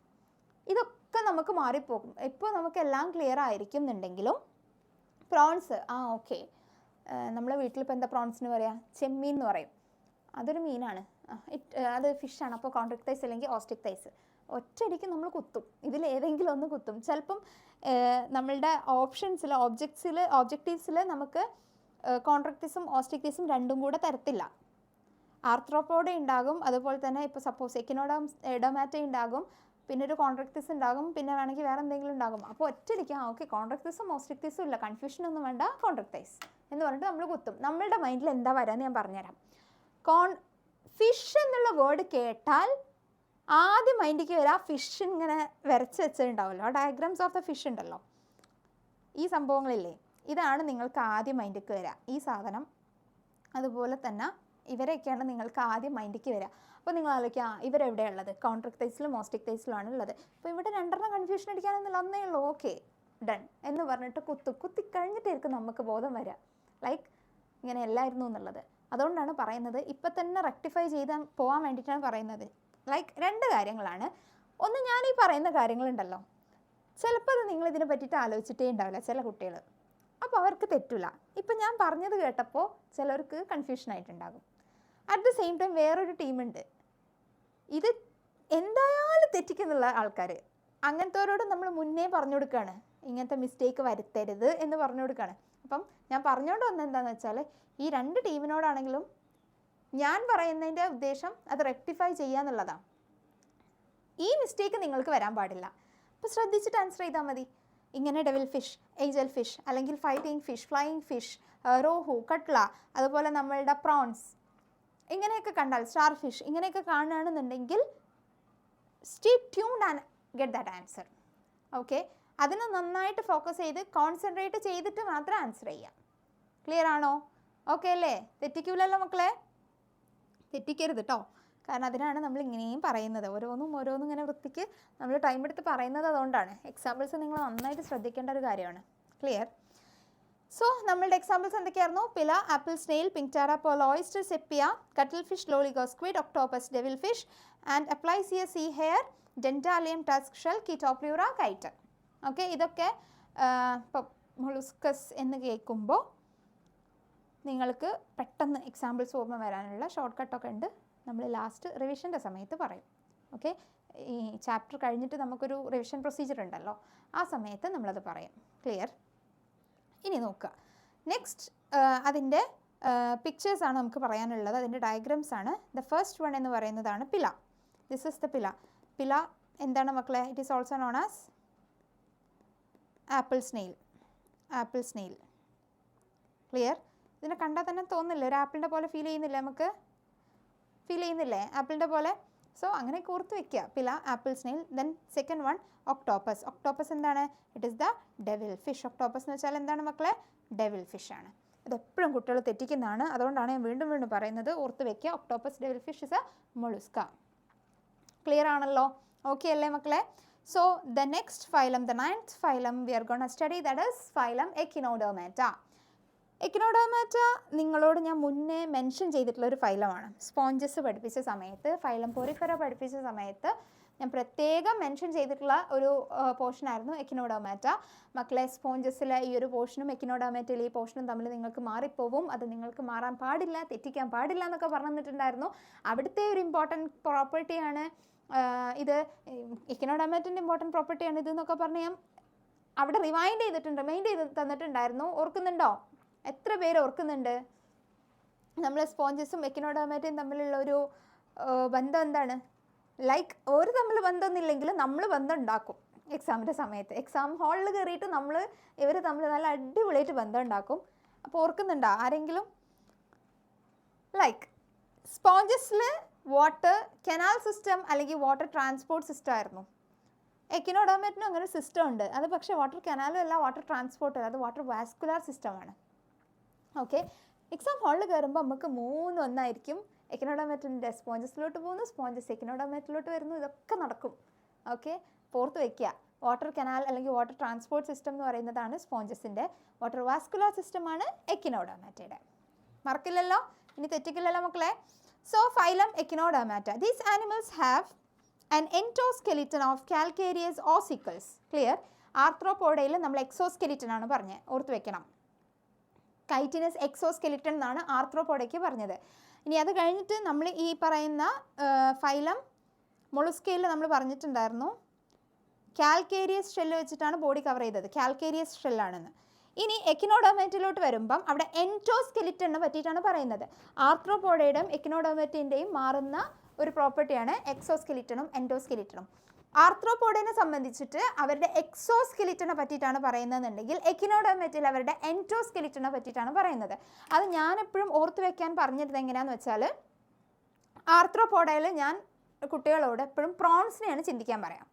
ഇതൊക്കെ നമുക്ക് മാറിപ്പോകും. ഇപ്പോൾ നമുക്കെല്ലാം ക്ലിയർ ആയിരിക്കും എന്നുണ്ടെങ്കിലും പ്രോൺസ്, ഓക്കെ, നമ്മളെ വീട്ടിലിപ്പോൾ എന്താ പ്രോൺസിന് പറയുക? ചെമ്മീൻ എന്ന് പറയും. അതൊരു മീനാണ്, അത് ഫിഷാണ്. അപ്പോൾ കോൺട്രിക്ടൈസ് അല്ലെങ്കിൽ ഓസ്റ്റിക്ടൈസ് ഒറ്റയടിക്ക് നമ്മൾ കുത്തും, ഇതിലേതെങ്കിലും ഒന്ന് കുത്തും. ചിലപ്പം നമ്മളുടെ ഓപ്ഷൻസിൽ ഒബ്ജക്റ്റീവ്സിൽ നമുക്ക് കോൺട്രിക്ടൈസും ഓസ്റ്റിക്ടൈസും രണ്ടും കൂടെ തരത്തില്ല. ആർത്രോപോഡ ഉണ്ടാകും, അതുപോലെ തന്നെ ഇപ്പോൾ സപ്പോസ് എക്കിനോഡോമാറ്റ ഉണ്ടാകും, പിന്നെ ഒരു കോൺട്രിക്ടൈസ് ഉണ്ടാകും, പിന്നെ വേണമെങ്കിൽ വേറെ എന്തെങ്കിലും ഉണ്ടാകും. അപ്പോൾ ഒറ്റയടിക്ക് ഓക്കെ കോൺട്രിക്ടൈസും ഓസ്റ്റിക്ടൈസും ഇല്ല, കൺഫ്യൂഷനൊന്നും വേണ്ട, കോൺട്രിക്ടൈസ് എന്ന് പറഞ്ഞിട്ട് നമ്മൾ കുത്തും. നമ്മളുടെ മൈൻഡിൽ എന്താ വരാമെന്ന് ഞാൻ പറഞ്ഞുതരാം. ഫിഷ് എന്നുള്ള വേർഡ് കേട്ടാൽ ആദ്യം മൈൻഡിലേക്ക് വരാം ഫിഷ് ഇങ്ങനെ വരച്ച് വെച്ചിട്ടുണ്ടാവുമല്ലോ, ഡയഗ്രാംസ് ഓഫ് ദ ഫിഷ് ഉണ്ടല്ലോ, ഈ സംഭവങ്ങളില്ലേ, ഇതാണ് നിങ്ങൾക്ക് ആദ്യം മൈൻഡിലേക്ക് വരിക, ഈ സാധനം. അതുപോലെ തന്നെ ഇവരെയൊക്കെയാണ് നിങ്ങൾക്ക് ആദ്യം മൈൻഡിലേക്ക് വരിക. അപ്പോൾ നിങ്ങൾ ആലോചിക്കുക ഇവരെവിടെയാണ് ഉള്ളത്? കോൺട്രിക്ടൈസിലും ഓസ്റ്റിക്ടൈസിലുമാണ് ഉള്ളത്. അപ്പോൾ ഇവിടെ രണ്ടെണ്ണം കൺഫ്യൂഷൻ അടിക്കാനെന്നുള്ള ഒന്നേ ഉള്ളൂ. ഓക്കെ ഡൺ എന്ന് പറഞ്ഞിട്ട് കുത്തി കഴിഞ്ഞിട്ടായിരിക്കും നമുക്ക് ബോധം വരിക, ലൈക്ക് ഇങ്ങനെ എല്ലായിരുന്നു എന്നുള്ളത്. അതുകൊണ്ടാണ് പറയുന്നത്, ഇപ്പം തന്നെ റെക്ടിഫൈ ചെയ്ത് പോകാൻ വേണ്ടിയിട്ടാണ് പറയുന്നത്. ലൈക്ക് രണ്ട് കാര്യങ്ങളാണ്. ഒന്ന്, ഞാൻ ഈ പറയുന്ന കാര്യങ്ങളുണ്ടല്ലോ, ചിലപ്പോൾ അത് നിങ്ങളിതിനെ പറ്റിയിട്ട് ആലോചിച്ചിട്ടേ ഉണ്ടാവില്ല ചില കുട്ടികൾ. അപ്പോൾ അവർക്ക് തെറ്റില്ല. ഇപ്പം ഞാൻ പറഞ്ഞത് കേട്ടപ്പോൾ ചിലർക്ക് കൺഫ്യൂഷൻ ആയിട്ടുണ്ടാകും. അറ്റ് ദ സെയിം ടൈം വേറൊരു ടീമുണ്ട്, ഇത് എന്തായാലും തെറ്റിക്കുന്നുള്ള ആൾക്കാർ. അങ്ങനത്തെവരോട് നമ്മൾ മുന്നേ പറഞ്ഞു കൊടുക്കുകയാണ്, ഇങ്ങനത്തെ മിസ്റ്റേക്ക് വരുത്തരുത് എന്ന് പറഞ്ഞു കൊടുക്കുകയാണ്. അപ്പം ഞാൻ പറഞ്ഞുകൊണ്ട് വന്നത് എന്താണെന്ന് വെച്ചാൽ, ഈ രണ്ട് ടീമിനോടാണെങ്കിലും ഞാൻ പറയുന്നതിൻ്റെ ഉദ്ദേശം അത് റെക്ടിഫൈ ചെയ്യുക എന്നുള്ളതാണ്. ഈ മിസ്റ്റേക്ക് നിങ്ങൾക്ക് വരാൻ പാടില്ല. അപ്പോൾ ശ്രദ്ധിച്ചിട്ട് ആൻസർ ചെയ്താൽ മതി. ഇങ്ങനെ ഡെവിൽ ഫിഷ്, ഏഞ്ചൽ ഫിഷ്, അല്ലെങ്കിൽ fighting fish, flying fish, rohu, catla, അതുപോലെ നമ്മളുടെ പ്രോൺസ്, ഇങ്ങനെയൊക്കെ കണ്ടാൽ സ്റ്റാർ ഫിഷ്, ഇങ്ങനെയൊക്കെ കാണുകയാണെന്നുണ്ടെങ്കിൽ stay tuned and get that answer. Okay, അതിന് നന്നായിട്ട് ഫോക്കസ് ചെയ്ത് കോൺസെൻട്രേറ്റ് ചെയ്തിട്ട് മാത്രം ആൻസർ ചെയ്യാം. ക്ലിയർ ആണോ? ഓക്കെ അല്ലേ? തെറ്റിക്കൂലല്ലോ മക്കളെ? തെറ്റിക്കരുത് കേട്ടോ, കാരണം അതിനാണ് നമ്മൾ ഇങ്ങനെയും പറയുന്നത്. ഓരോന്നും ഇങ്ങനെ വൃത്തിക്ക് നമ്മൾ ടൈം എടുത്ത് പറയുന്നത്. അതുകൊണ്ടാണ് എക്സാമ്പിൾസ് നിങ്ങൾ നന്നായിട്ട് ശ്രദ്ധിക്കേണ്ട ഒരു കാര്യമാണ്. ക്ലിയർ? സോ നമ്മളുടെ എക്സാമ്പിൾസ് എന്തൊക്കെയായിരുന്നു? Pila, apple snail, pinctada, pearl, oyster, sepia, cuttle fish, loligo squid, octopus, devil fish and aplysia sea hare, dentalium, tusk shell, chaetopleura, കൈറ്റ്. ഓക്കെ, ഇതൊക്കെ ഇപ്പോൾ മൊളുസ്കസ് എന്ന് കേൾക്കുമ്പോൾ നിങ്ങൾക്ക് പെട്ടെന്ന് എക്സാമ്പിൾസ് ഓർമ്മ വരാനുള്ള ഷോർട്ട് കട്ടൊക്കെ ഉണ്ട്, നമ്മൾ ലാസ്റ്റ് റിവിഷൻ്റെ സമയത്ത് പറയും. ഓക്കെ, ഈ ചാപ്റ്റർ കഴിഞ്ഞിട്ട് നമുക്കൊരു റിവിഷൻ പ്രൊസീജിയർ ഉണ്ടല്ലോ, ആ സമയത്ത് നമ്മളത് പറയും. ക്ലിയർ? ഇനി നോക്കുക, നെക്സ്റ്റ് അതിൻ്റെ പിക്ചേഴ്സാണ് നമുക്ക് പറയാനുള്ളത്, അതിൻ്റെ ഡയഗ്രാംസ് ആണ്. ദ ഫസ്റ്റ് വൺ എന്ന് പറയുന്നതാണ് pila. This is the pila. Pila എന്താണ് മക്കളെ? It is also known as apple snail. Apple snail. Clear? ഇതിനെ കണ്ടാൽ തന്നെ തോന്നില്ലേ ഒരു ആപ്പിളിൻ്റെ പോലെ ഫീൽ ചെയ്യുന്നില്ലേ? നമുക്ക് ഫീൽ ചെയ്യുന്നില്ലേ ആപ്പിളിൻ്റെ പോലെ? സോ അങ്ങനെ ഓർത്ത് വെക്കുക, pila, apple snail. Then second one octopus. Octopus എന്താണ്? It is the devil fish. Octopus എന്ന് വെച്ചാൽ എന്താണ് മക്കളെ? ഡെവിൽ ഫിഷ് ആണ്. ഇതെപ്പോഴും കുട്ടികൾ തെറ്റിക്കുന്നതാണ്, അതുകൊണ്ടാണ് ഞാൻ വീണ്ടും പറയുന്നത്, ഓർത്ത് വെക്കുക. Octopus, devil fish is a mollusca. Clear ആണല്ലോ? ഓക്കെ അല്ലേ മക്കളെ? So the next phylum, the 9th phylum we are gonna study, that is phylum echinodermata. Echinodermata നിങ്ങളോട് ഞാൻ മുന്നേ മെൻഷൻ ചെയ്തിട്ടുള്ള ഒരു ഫൈലമാണ്. സ്പോഞ്ചസ് പഠിപ്പിച്ച സമയത്ത്, ഫൈലം പോറിഫെറ പഠിപ്പിച്ച സമയത്ത് ഞാൻ പ്രത്യേകം മെൻഷൻ ചെയ്തിട്ടുള്ള ഒരു പോർഷനായിരുന്നു എക്കിനോഡെർമാറ്റ. മക്കളെ, സ്പോഞ്ചസിലെ ഈ ഒരു പോർഷനും എക്കിനോഡെർമാറ്റയിലെ ഈ പോർഷനും തമ്മിൽ നിങ്ങൾക്ക് മാറിപ്പോവും. അത് നിങ്ങൾക്ക് മാറാൻ പാടില്ല, തെറ്റിക്കാൻ പാടില്ല എന്നൊക്കെ പറഞ്ഞു തന്നിട്ടുണ്ടായിരുന്നു. അവിടുത്തെ ഒരു ഇമ്പോർട്ടൻറ്റ് പ്രോപ്പർട്ടിയാണ് ഇത്, എക്കിനോഡെർമാറ്റൻ്റെ ഇമ്പോർട്ടൻറ്റ് പ്രോപ്പർട്ടിയാണ് ഇത് എന്നൊക്കെ പറഞ്ഞ് ഞാൻ അവിടെ റിമൈൻഡ് ചെയ്ത് തന്നിട്ടുണ്ടായിരുന്നു. ഓർക്കുന്നുണ്ടോ? എത്ര പേര് ഓർക്കുന്നുണ്ട്? നമ്മൾ സ്പോഞ്ചസും എക്കിനോഡെർമാറ്റയും തമ്മിലുള്ള ഒരു ബന്ധം എന്താണ്? ലൈക്ക് ഒരു തമ്മിൽ ബന്ധമൊന്നുമില്ലെങ്കിലും നമ്മൾ ബന്ധം ഉണ്ടാക്കും. എക്സാമിൻ്റെ സമയത്ത് എക്സാം ഹാളിൽ കയറിയിട്ട് ഇവർ തമ്മിൽ നല്ല അടിപൊളിയായിട്ട് ബന്ധം ഉണ്ടാക്കും. അപ്പോൾ ഓർക്കുന്നുണ്ടോ ആരെങ്കിലും? ലൈക്ക് സ്പോഞ്ചസിൽ വാട്ടർ കനാൽ സിസ്റ്റം അല്ലെങ്കിൽ വാട്ടർ ട്രാൻസ്പോർട്ട് സിസ്റ്റം ആയിരുന്നു. എക്കിനോഡെർമാറ്റിനും അങ്ങനെ ഒരു സിസ്റ്റം ഉണ്ട്, അത് പക്ഷേ വാട്ടർ കനാലും അല്ല, വാട്ടർ ട്രാൻസ്പോർട്ടും, അത് വാട്ടർ വാസ്കുലാർ സിസ്റ്റമാണ്. ഓക്കെ, എക്സാം ഹാളിൽ കയറുമ്പോൾ നമുക്ക് 3 ഒന്നായിരിക്കും എക്കിനോഡോമേറ്റിൻ്റെ സ്പോഞ്ചസിലോട്ട് പോകുന്നു, സ്പോഞ്ചസ് എക്കിനോഡോമേറ്റിലോട്ട് വരുന്നു, ഇതൊക്കെ നടക്കും. ഓക്കെ, ഓർത്ത് വയ്ക്കുക. വാട്ടർ കനാൽ അല്ലെങ്കിൽ വാട്ടർ ട്രാൻസ്പോർട്ട് സിസ്റ്റം എന്ന് പറയുന്നതാണ് സ്പോഞ്ചസിൻ്റെ. വാട്ടർ വാസ്കുലർ സിസ്റ്റമാണ് എക്കിനോഡോമാറ്റയുടെ. മറക്കില്ലല്ലോ, ഇനി തെറ്റിക്കില്ലല്ലോ മക്കളെ. So phylum echinodermata. These animals have an endoskeleton of calcareous ossicles. Clear? ആർത്രോപോഡയിൽ നമ്മൾ എക്സോസ്കെലിറ്റൻ ആണ് പറഞ്ഞത്, ഓർത്ത് വെക്കണം. കൈറ്റിനസ് എക്സോസ്കെലിറ്റൻ എന്നാണ് ആർത്രോപോഡയ്ക്ക് പറഞ്ഞത്. ഇനി അത് കഴിഞ്ഞിട്ട് നമ്മൾ ഈ പറയുന്ന ഫൈലം മൊളുസ്കയിൽ നമ്മൾ പറഞ്ഞിട്ടുണ്ടായിരുന്നു കാൽക്കേരിയസ് ഷെല്ല് വെച്ചിട്ടാണ് ബോഡി കവർ ചെയ്തത്, കാൽക്കേരിയസ് ഷെല്ലാണെന്ന്. ഇനി എക്കിനോഡോമേറ്റിലോട്ട് വരുമ്പം അവിടെ എൻഡോസ്കെലിറ്റനെ പറ്റിയിട്ടാണ് പറയുന്നത്. ആർത്രോപോഡയുടെയും എക്കിനോഡോമേറ്റിൻ്റെയും മാറുന്ന ഒരു പ്രോപ്പർട്ടിയാണ് എക്സോസ്കെലിറ്റനും എൻഡോസ്കെലിറ്റനും. ആർത്രോപോഡിനെ സംബന്ധിച്ചിട്ട് അവരുടെ എക്സോസ്കെലിറ്റനെ പറ്റിയിട്ടാണ് പറയുന്നതെന്നുണ്ടെങ്കിൽ എക്കിനോഡോമേറ്റിൽ അവരുടെ എൻഡോസ്കെലിറ്റനെ പറ്റിയിട്ടാണ് പറയുന്നത്. അത് ഞാനെപ്പോഴും ഓർത്ത് വെക്കാൻ പറഞ്ഞിരുന്നത് എങ്ങനെയാണെന്ന് വെച്ചാൽ, ആർത്രോപോഡയിൽ ഞാൻ കുട്ടികളോട് എപ്പോഴും പ്രോൺസിനെയാണ് ചിന്തിക്കാൻ പറയാം.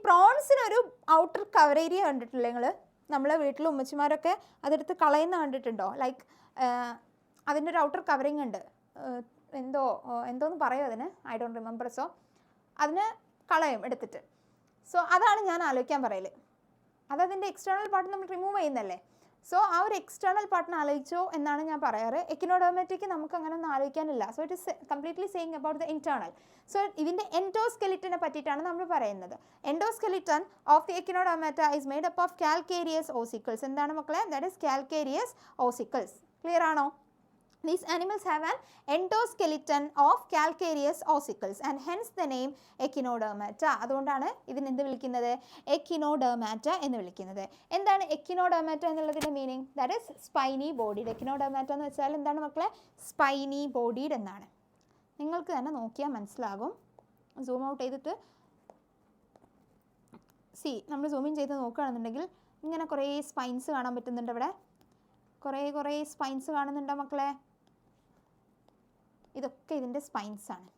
പ്രോൺസിനൊരു ഔട്ടർ കവർ ഏരിയ കണ്ടിട്ടില്ല നിങ്ങൾ? നമ്മളെ വീട്ടിൽ ഉമ്മച്ചിമാരൊക്കെ അതെടുത്ത് കളയുന്ന കണ്ടിട്ടുണ്ടോ? ലൈക്ക് അതിൻ്റെ ഒരു ഔട്ടർ കവറിങ് ഉണ്ട്, എന്തോന്ന് പറയും അതിന്, ഐ ഡോണ്ട് റിമെമ്പർ. സോ അതിന് കളയും എടുത്തിട്ട്. സോ അതാണ് ഞാൻ ആലോചിക്കാൻ പറയൽ. അതതിൻ്റെ എക്സ്റ്റേണൽ പാർട്ട് നമ്മൾ റിമൂവ് ചെയ്യുന്നല്ലേ. സോ ആ ഒരു എക്സ്റ്റേണൽ പാർട്ടിനെ ആലോചിച്ചോ എന്നാണ് ഞാൻ പറയാറ്. എക്കിനോഡോമാറ്റിക്ക് നമുക്ക് അങ്ങനെ ഒന്നും ആലോചിക്കാനില്ല. So it is completely saying about the internal. So ഇതിൻ്റെ എൻഡോസ്കെലിറ്റനെ പറ്റിയിട്ടാണ് നമ്മൾ പറയുന്നത്. Endoskeleton of the echinodermata is made up of calcareous ossicles. എന്താണ് മക്കളെ? That is calcareous ossicles. Clear ആണോ? These animals have an endoskeleton of calcareous ossicles and hence the name Echinodermata. അതുകൊണ്ടാണ് ഇതിനെ എന്ത് വിളിക്കുന്നത്? എക്കിനോഡെർമാറ്റ എന്ന് വിളിക്കുന്നത്. എന്താണ് എക്കിനോഡെർമാറ്റ എന്നുള്ളതിൻ്റെ meaning? That is spiny bodied. Echinodermata എന്ന് വെച്ചാൽ എന്താണ് മക്കളെ? സ്പൈനി ബോഡീഡ് എന്നാണ്. നിങ്ങൾക്ക് തന്നെ നോക്കിയാൽ മനസ്സിലാകും. സൂം ഔട്ട് ചെയ്തിട്ട് നമ്മൾ സൂമിൻ ചെയ്ത് നോക്കുകയാണെന്നുണ്ടെങ്കിൽ ഇങ്ങനെ കുറേ സ്പൈൻസ് കാണാൻ പറ്റുന്നുണ്ട്. ഇവിടെ കുറേ സ്പൈൻസ് കാണുന്നുണ്ടോ മക്കളെ? ഇതൊക്കെ ഇതിൻ്റെ സ്പൈൻസ് ആണ്.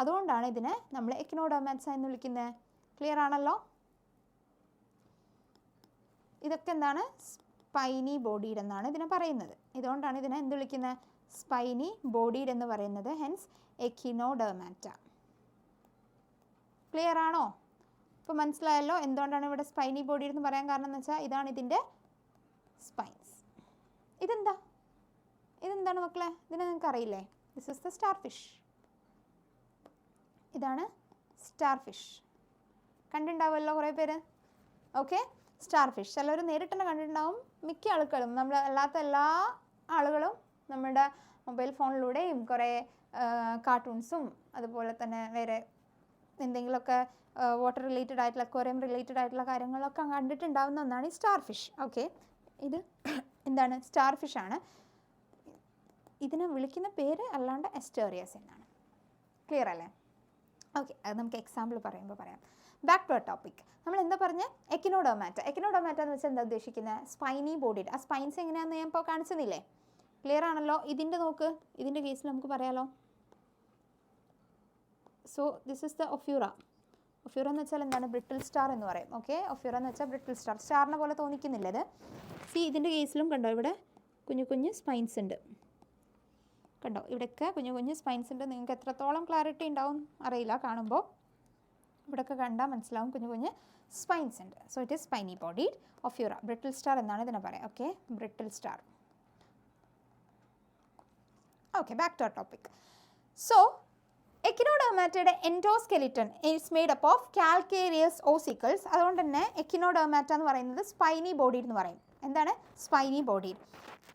അതുകൊണ്ടാണ് ഇതിനെ നമ്മൾ എക്കിനോഡെർമാറ്റ എന്ന് വിളിക്കുന്നത്. ക്ലിയർ ആണല്ലോ? ഇതൊക്കെ എന്താണ്? സ്പൈനി ബോഡീഡ് എന്നാണ് ഇതിനെ പറയുന്നത്. ഇതുകൊണ്ടാണ് ഇതിനെ എന്ത് വിളിക്കുന്നത്? സ്പൈനി ബോഡീഡ് എന്ന് പറയുന്നത്. ഹെൻസ് എക്കിനോഡെർമാറ്റ. ക്ലിയർ ആണോ? ഇപ്പോൾ മനസ്സിലായല്ലോ എന്തുകൊണ്ടാണ് ഇവിടെ സ്പൈനി ബോഡീഡ് എന്ന് പറയാൻ കാരണം എന്ന് വെച്ചാൽ ഇതാണ് ഇതിൻ്റെ സ്പൈൻസ്. ഇതെന്താണ് മക്കളെ? ഇതിനെ നിങ്ങൾക്ക് അറിയില്ലേ? This is the star fish. ഇതാണ് സ്റ്റാർ ഫിഷ്. കണ്ടിട്ടുണ്ടാവുമല്ലോ കുറേ പേര്. ഓക്കെ, സ്റ്റാർ ഫിഷ് ചിലർ നേരിട്ട് തന്നെ കണ്ടിട്ടുണ്ടാവും. മിക്ക ആളുകളും, നമ്മൾ അല്ലാത്ത എല്ലാ ആളുകളും നമ്മുടെ മൊബൈൽ ഫോണിലൂടെയും കുറേ കാർട്ടൂൺസും അതുപോലെ തന്നെ വേറെ എന്തെങ്കിലുമൊക്കെ വാട്ടർ റിലേറ്റഡ് ആയിട്ടുള്ള അക്വേറിയം റിലേറ്റഡ് ആയിട്ടുള്ള കാര്യങ്ങളൊക്കെ കണ്ടിട്ടുണ്ടാവുന്ന ഒന്നാണ് ഈ സ്റ്റാർ ഫിഷ്. ഓക്കെ, ഇത് എന്താണ്? സ്റ്റാർ ഫിഷ് ആണ്. ഇതിനെ വിളിക്കുന്ന പേര് അല്ലാണ്ട് എസ്റ്റേറിയസ് എന്നാണ്. ക്ലിയർ അല്ലേ? ഓക്കെ, അത് നമുക്ക് എക്സാമ്പിൾ പറയുമ്പോൾ പറയാം. Back to topic. നമ്മൾ എന്താ പറഞ്ഞത്? എക്കിനോഡെർമാറ്റ. എക്കിനോഡെർമാറ്റ എന്ന് വെച്ചാൽ എന്താ ഉദ്ദേശിക്കുന്നത്? Spiny bodied. ആ സ്പൈൻസ് എങ്ങനെയാണെന്ന് ഞാൻ ഇപ്പോൾ കാണിച്ചതില്ലേ? ക്ലിയർ ആണല്ലോ? ഇതിൻ്റെ നോക്ക്, ഇതിൻ്റെ കേസിൽ നമുക്ക് പറയാലോ. So this is the ഒഫ്യൂറ. ഒഫ്യൂറ എന്ന് വെച്ചാൽ എന്താണ്? ബ്രിട്ടിൽ സ്റ്റാർ എന്ന് പറയും. ഓക്കെ, ഒഫ്യൂറ എന്ന് വെച്ചാൽ ബ്രിട്ടിൽ സ്റ്റാർ. സ്റ്റാറിനെ പോലെ തോന്നിക്കുന്നില്ല ഇത്. ഇതിൻ്റെ കേസിലും കണ്ടോ, ഇവിടെ കുഞ്ഞു സ്പൈൻസ് ഉണ്ട്. കണ്ടോ, ഇവിടെയൊക്കെ കുഞ്ഞു സ്പൈൻസ് ഉണ്ട്. നിങ്ങൾക്ക് എത്രത്തോളം ക്ലാരിറ്റി ഉണ്ടാവും അറിയില്ല കാണുമ്പോൾ. ഇവിടെയൊക്കെ കണ്ടാൽ മനസ്സിലാവും കുഞ്ഞു സ്പൈൻസ് ഉണ്ട്. So it is spiny bodied ophiura. Brittle star എന്നാണ് ഇതിനെ പറയാം. Okay, brittle star. Okay, back to topic. So എക്കിനോഡെർമാറ്റയുടെ endoskeleton is made up of calcareous ossicles. അതുകൊണ്ട് തന്നെ എക്കിനോഡെർമാറ്റ എന്ന് പറയുന്നത് സ്പൈനി ബോഡീഡ് എന്ന് പറയും. എന്താണ്? Spiny bodied.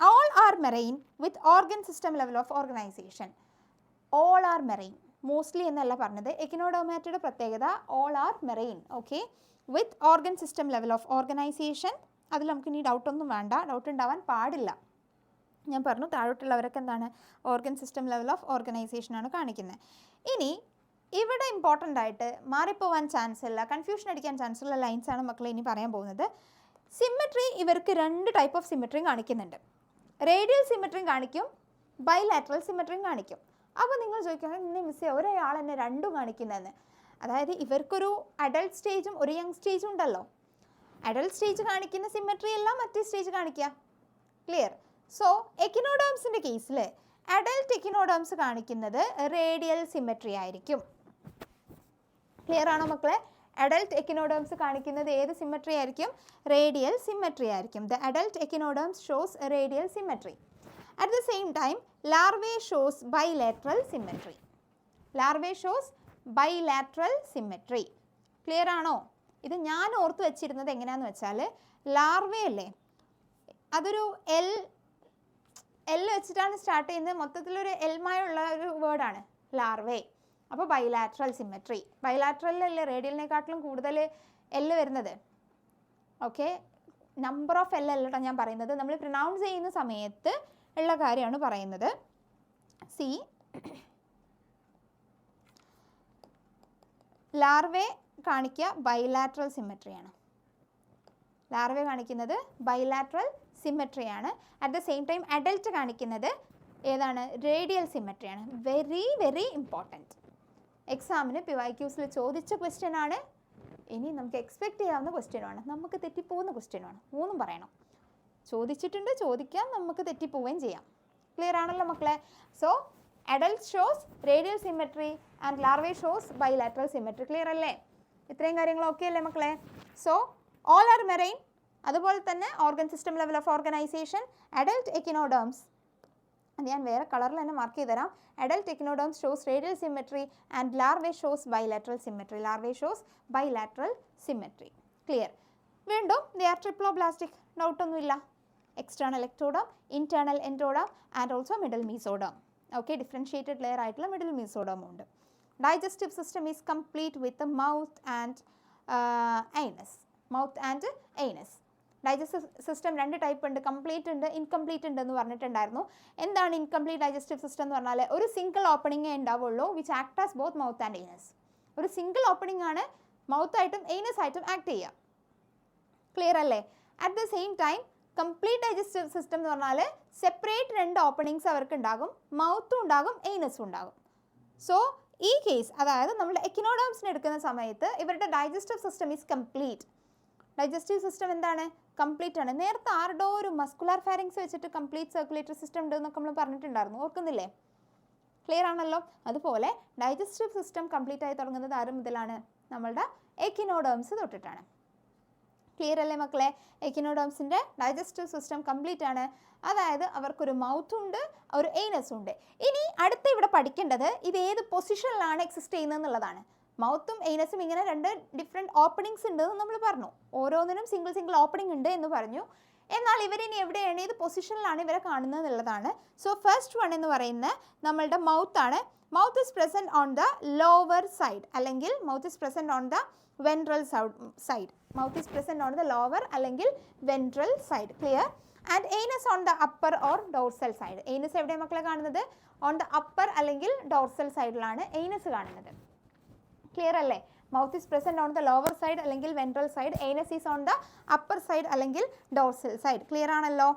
All are marine with organ system level of organization. All are marine. Mostly എന്നല്ല പറഞ്ഞത്. എക്കിനോഡെർമാറ്റയുടെ പ്രത്യേകത all are marine. Okay, with organ system level of organization. അതിൽ നമുക്ക് ഇനി ഡൗട്ടൊന്നും വേണ്ട, ഡൗട്ട് ഉണ്ടാവാൻ പാടില്ല. ഞാൻ പറഞ്ഞു താഴോട്ടുള്ളവരൊക്കെ എന്താണ്? Organ system level of organization ആണ് കാണിക്കുന്നത്. ഇനി ഇവിടെ ഇമ്പോർട്ടൻ്റ് ആയിട്ട് മാറിപ്പോവാൻ ചാൻസ് ഇല്ല, കൺഫ്യൂഷൻ അടിക്കാൻ ചാൻസ് ഉള്ള ലൈൻസാണ് മക്കളെ ഇനി പറയാൻ പോകുന്നത്. സിമെട്രി ഇവർക്ക് 2 ടൈപ്പ് ഓഫ് സിമെട്രിയും കാണിക്കുന്നുണ്ട്. റേഡിയൽ സിമെട്രിയും കാണിക്കും, ബൈലാറ്ററൽ സിമെട്രിയും കാണിക്കും. അപ്പോൾ നിങ്ങൾ ചോദിക്കുക, ഇന്ന് മിസ്സേ ഒരാൾ എന്നെ 2 കാണിക്കുന്നതെന്ന്. അതായത് ഇവർക്കൊരു അഡൾട്ട് സ്റ്റേജും ഒരു യങ് സ്റ്റേജും ഉണ്ടല്ലോ. അഡൾട്ട് സ്റ്റേജ് കാണിക്കുന്ന സിമെട്രി അല്ല മറ്റേ സ്റ്റേജ് കാണിക്കുക. ക്ലിയർ? സോ എക്കിനോഡേംസിൻ്റെ കേസിൽ അഡൽട്ട് എക്കിനോഡേംസ് കാണിക്കുന്നത് റേഡിയൽ സിമെട്രി ആയിരിക്കും. ക്ലിയർ ആണോ മക്കളെ? അഡൽട്ട് എക്കിനോഡേംസ് കാണിക്കുന്നത് ഏത് സിമെട്രി ആയിരിക്കും? റേഡിയൽ സിമെട്രി ആയിരിക്കും. The adult echinoderms shows radial symmetry. At the same time larvae shows bilateral symmetry. Larvae shows bilateral symmetry. Clear ആണോ? ഇത് ഞാൻ ഓർത്ത് വെച്ചിരുന്നത് എങ്ങനെയാണെന്ന് വെച്ചാൽ, ലാർവേ അല്ലേ, അതൊരു എൽ വെച്ചിട്ടാണ് സ്റ്റാർട്ട് ചെയ്യുന്നത്. മൊത്തത്തിലൊരു എൽമായുള്ള ഒരു വേർഡാണ് ലാർവേ. അപ്പോൾ ബൈലാറ്ററൽ സിമെട്രി. ബൈലാറ്ററലല്ലേ റേഡിയലിനെക്കാട്ടിലും കൂടുതൽ എല്ല് വരുന്നത്. ഓക്കെ, നമ്പർ ഓഫ് എൽ അല്ലട്ടോ ഞാൻ പറയുന്നത്, നമ്മൾ പ്രൊനൗൺസ് ചെയ്യുന്ന സമയത്ത് ഉള്ള കാര്യമാണ് പറയുന്നത്. സി, ലാർവേ കാണിക്കുക ബൈലാറ്ററൽ സിമെട്രിയാണ്. ലാർവേ കാണിക്കുന്നത് ബൈലാറ്ററൽ സിമെട്രിയാണ്. At the same time adult കാണിക്കുന്നത് ഏതാണ്? റേഡിയൽ സിമെട്രിയാണ്. Very very important. എക്സാമിന് PYQസിൽ ചോദിച്ച ക്വസ്റ്റ്യൻ ആണ്. ഇനി നമുക്ക് എക്സ്പെക്റ്റ് ചെയ്യാവുന്ന ക്വസ്റ്റ്യനുമാണ്, നമുക്ക് തെറ്റിപ്പോകുന്ന ക്വസ്റ്റ്യനുമാണ്. മൂന്നും പറയണം. ചോദിച്ചിട്ടുണ്ട്, ചോദിക്കാം, നമുക്ക് തെറ്റിപ്പോവുകയും ചെയ്യാം. ക്ലിയർ ആണല്ലോ മക്കളെ? So adult shows radial symmetry and larvae shows bilateral symmetry. Clear അല്ലേ? ഇത്രയും കാര്യങ്ങൾ ഓക്കെ അല്ലേ മക്കളെ? So all are marine. അതുപോലെ തന്നെ organ system level of organization, adult echinoderms, ഞാൻ വേറെ കളറിൽ തന്നെ മാർക്ക് ചെയ്ത് തരാം. Adult echinoderms shows radial symmetry and larvae shows bilateral symmetry. Larvae shows bilateral symmetry. Clear? വീണ്ടും ദേ ആർ ട്രിപ്ലോബ്ലാസ്റ്റിക്, ഡൗട്ടൊന്നുമില്ല. External ectoderm, internal endoderm and also middle mesoderm. Okay, differentiated layer ആയിട്ടുള്ള middle mesoderm ഉണ്ട്. Digestive system is complete with mouth and anus. Mouth and anus. Digestive system രണ്ട് type ഉണ്ട്, complete ഉണ്ട്, incomplete ഉണ്ട് എന്ന് പറഞ്ഞിട്ടുണ്ടായിരുന്നു. എന്താണ് ഇൻകംപ്ലീറ്റ് ഡൈജസ്റ്റീവ് സിസ്റ്റം എന്ന് പറഞ്ഞാൽ? ഒരു സിംഗിൾ ഓപ്പണിംഗേ ഉണ്ടാവുള്ളൂ, which act as both mouth and anus. ഒരു സിംഗിൾ ഓപ്പണിംഗ് ആണ് മൗത്തായിട്ടും anus ആയിട്ടും ആക്ട് ചെയ്യുക. ക്ലിയർ അല്ലേ? At the same time complete digestive system എന്ന് പറഞ്ഞാൽ സെപ്പറേറ്റ് രണ്ട് ഓപ്പണിങ്സ് അവർക്ക് ഉണ്ടാകും, മൗത്തും ഉണ്ടാകും, anusഉം ഉണ്ടാകും. സോ ഈ കേസ്, അതായത് നമ്മുടെ എക്കിനോഡേംസിന് എടുക്കുന്ന സമയത്ത് ഇവരുടെ digestive system is complete. Digestive system എന്താണ്? കംപ്ലീറ്റ് ആണ്. നേരത്തെ ആരുടോ ഒരു മസ്കുലാർ ഫാരിങ്സ് വെച്ചിട്ട് കംപ്ലീറ്റ് സർക്കുലേറ്ററി സിസ്റ്റം ഉണ്ട് എന്നൊക്കെ നമ്മൾ പറഞ്ഞിട്ടുണ്ടായിരുന്നു, ഓർക്കുന്നില്ലേ? ക്ലിയർ ആണല്ലോ? അതുപോലെ ഡൈജസ്റ്റീവ് സിസ്റ്റം കംപ്ലീറ്റ് ആയി തുടങ്ങുന്നത് ആരും മുതലാണ്? നമ്മളുടെ എക്കിനോഡേംസ് തൊട്ടിട്ടാണ്. ക്ലിയർ അല്ലേ മക്കളെ? എക്കിനോഡേംസിൻ്റെ ഡൈജസ്റ്റീവ് സിസ്റ്റം കംപ്ലീറ്റ് ആണ്, അതായത് അവർക്കൊരു മൗത്തും ഉണ്ട്, ഒരു anusഉം ഉണ്ട്. ഇനി അടുത്ത ഇവിടെ പഠിക്കേണ്ടത് ഇത് ഏത് പൊസിഷനിലാണ് എക്സിസ്റ്റ് ചെയ്യുന്നത് എന്നുള്ളതാണ്. മൗത്തും anusഉം ഇങ്ങനെ രണ്ട് ഡിഫറെൻറ്റ് ഓപ്പണിങ്സ് ഉണ്ട് എന്ന് നമ്മൾ പറഞ്ഞു, ഓരോന്നിനും സിംഗിൾ സിംഗിൾ ഓപ്പണിംഗ് ഉണ്ട് എന്ന് പറഞ്ഞു. എന്നാൽ ഇവരിനി എവിടെയാണ്, ഏത് പൊസിഷനിലാണ് ഇവരെ കാണുന്നത് എന്നുള്ളതാണ്. സോ ഫസ്റ്റ് വൺ എന്ന് പറയുന്നത് നമ്മളുടെ മൗത്താണ്. Mouth is present on the lower side, അല്ലെങ്കിൽ mouth is present on the ventral side. Mouth is present on the lower അല്ലെങ്കിൽ ventral side. Clear? And anus on the upper or dorsal side. anus എവിടെയാണ് മക്കളെ കാണുന്നത്? On the upper അല്ലെങ്കിൽ dorsal സൈഡിലാണ് anus കാണുന്നത്. Clear അല്ലേ? Mouth is present on the lower side അല്ലെങ്കിൽ ventral side, anus is on the upper side അല്ലെങ്കിൽ dorsal side. Clear ആണല്ലോ?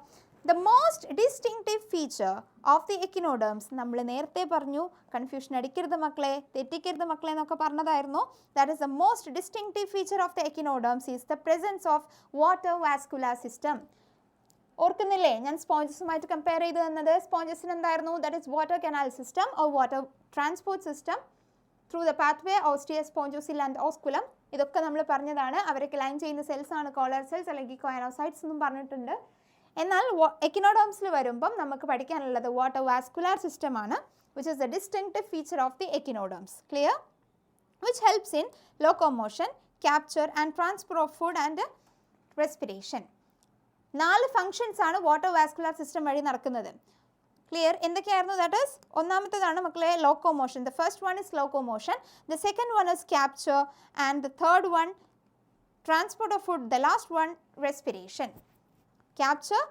The most distinctive feature of the echinoderms, നമ്മൾ നേരത്തെ പറഞ്ഞു, കൺഫ്യൂഷൻ അടിക്കരുത് മക്കളെ, തെറ്റിക്കരുത് മക്കളെ എന്നൊക്കെ പറഞ്ഞതായിരുന്നു. That is the most distinctive feature of the echinoderms is the presence of water vascular system. ഓർക്കുന്നില്ലേ ഞാൻ സ്പോഞ്ചസുമായിട്ട് കമ്പയർ ചെയ്ത് തന്നത്? സ്പോഞ്ചസിന് എന്തായിരുന്നു? That is water canal system or water transport system through the pathway ostia, സ്പോഞ്ചോസിൽ ആൻഡ് ഓസ്കുലം. ഇതൊക്കെ നമ്മൾ പറഞ്ഞതാണ്. അവരൊക്കെ ലൈൻ ചെയ്യുന്ന സെൽസ് ആണ് കോളർ സെൽസ് അല്ലെങ്കിൽ കോയനോസൈറ്റ്സ് എന്നും പറഞ്ഞിട്ടുണ്ട്. എന്നാൽ എക്കിനോഡേംസിൽ വരുമ്പം നമുക്ക് പഠിക്കാനുള്ളത് വാട്ടർ വാസ്കുലാർ സിസ്റ്റം ആണ്, which is the distinctive feature of the echinoderms. Clear? Which helps in locomotion, capture and transfer of food and respiration. 4 functions ആണ് വാട്ടർ വാസ്കുലാർ സിസ്റ്റം വഴി നടക്കുന്നത്. ക്ലിയർ? എന്തൊക്കെയായിരുന്നു? ദാറ്റ് ഈസ് ഒന്നാമത്തേതാണ് മക്കളെ locomotion. The first one is locomotion, the second one is capture and the third one transport of food, the last one respiration. Capture,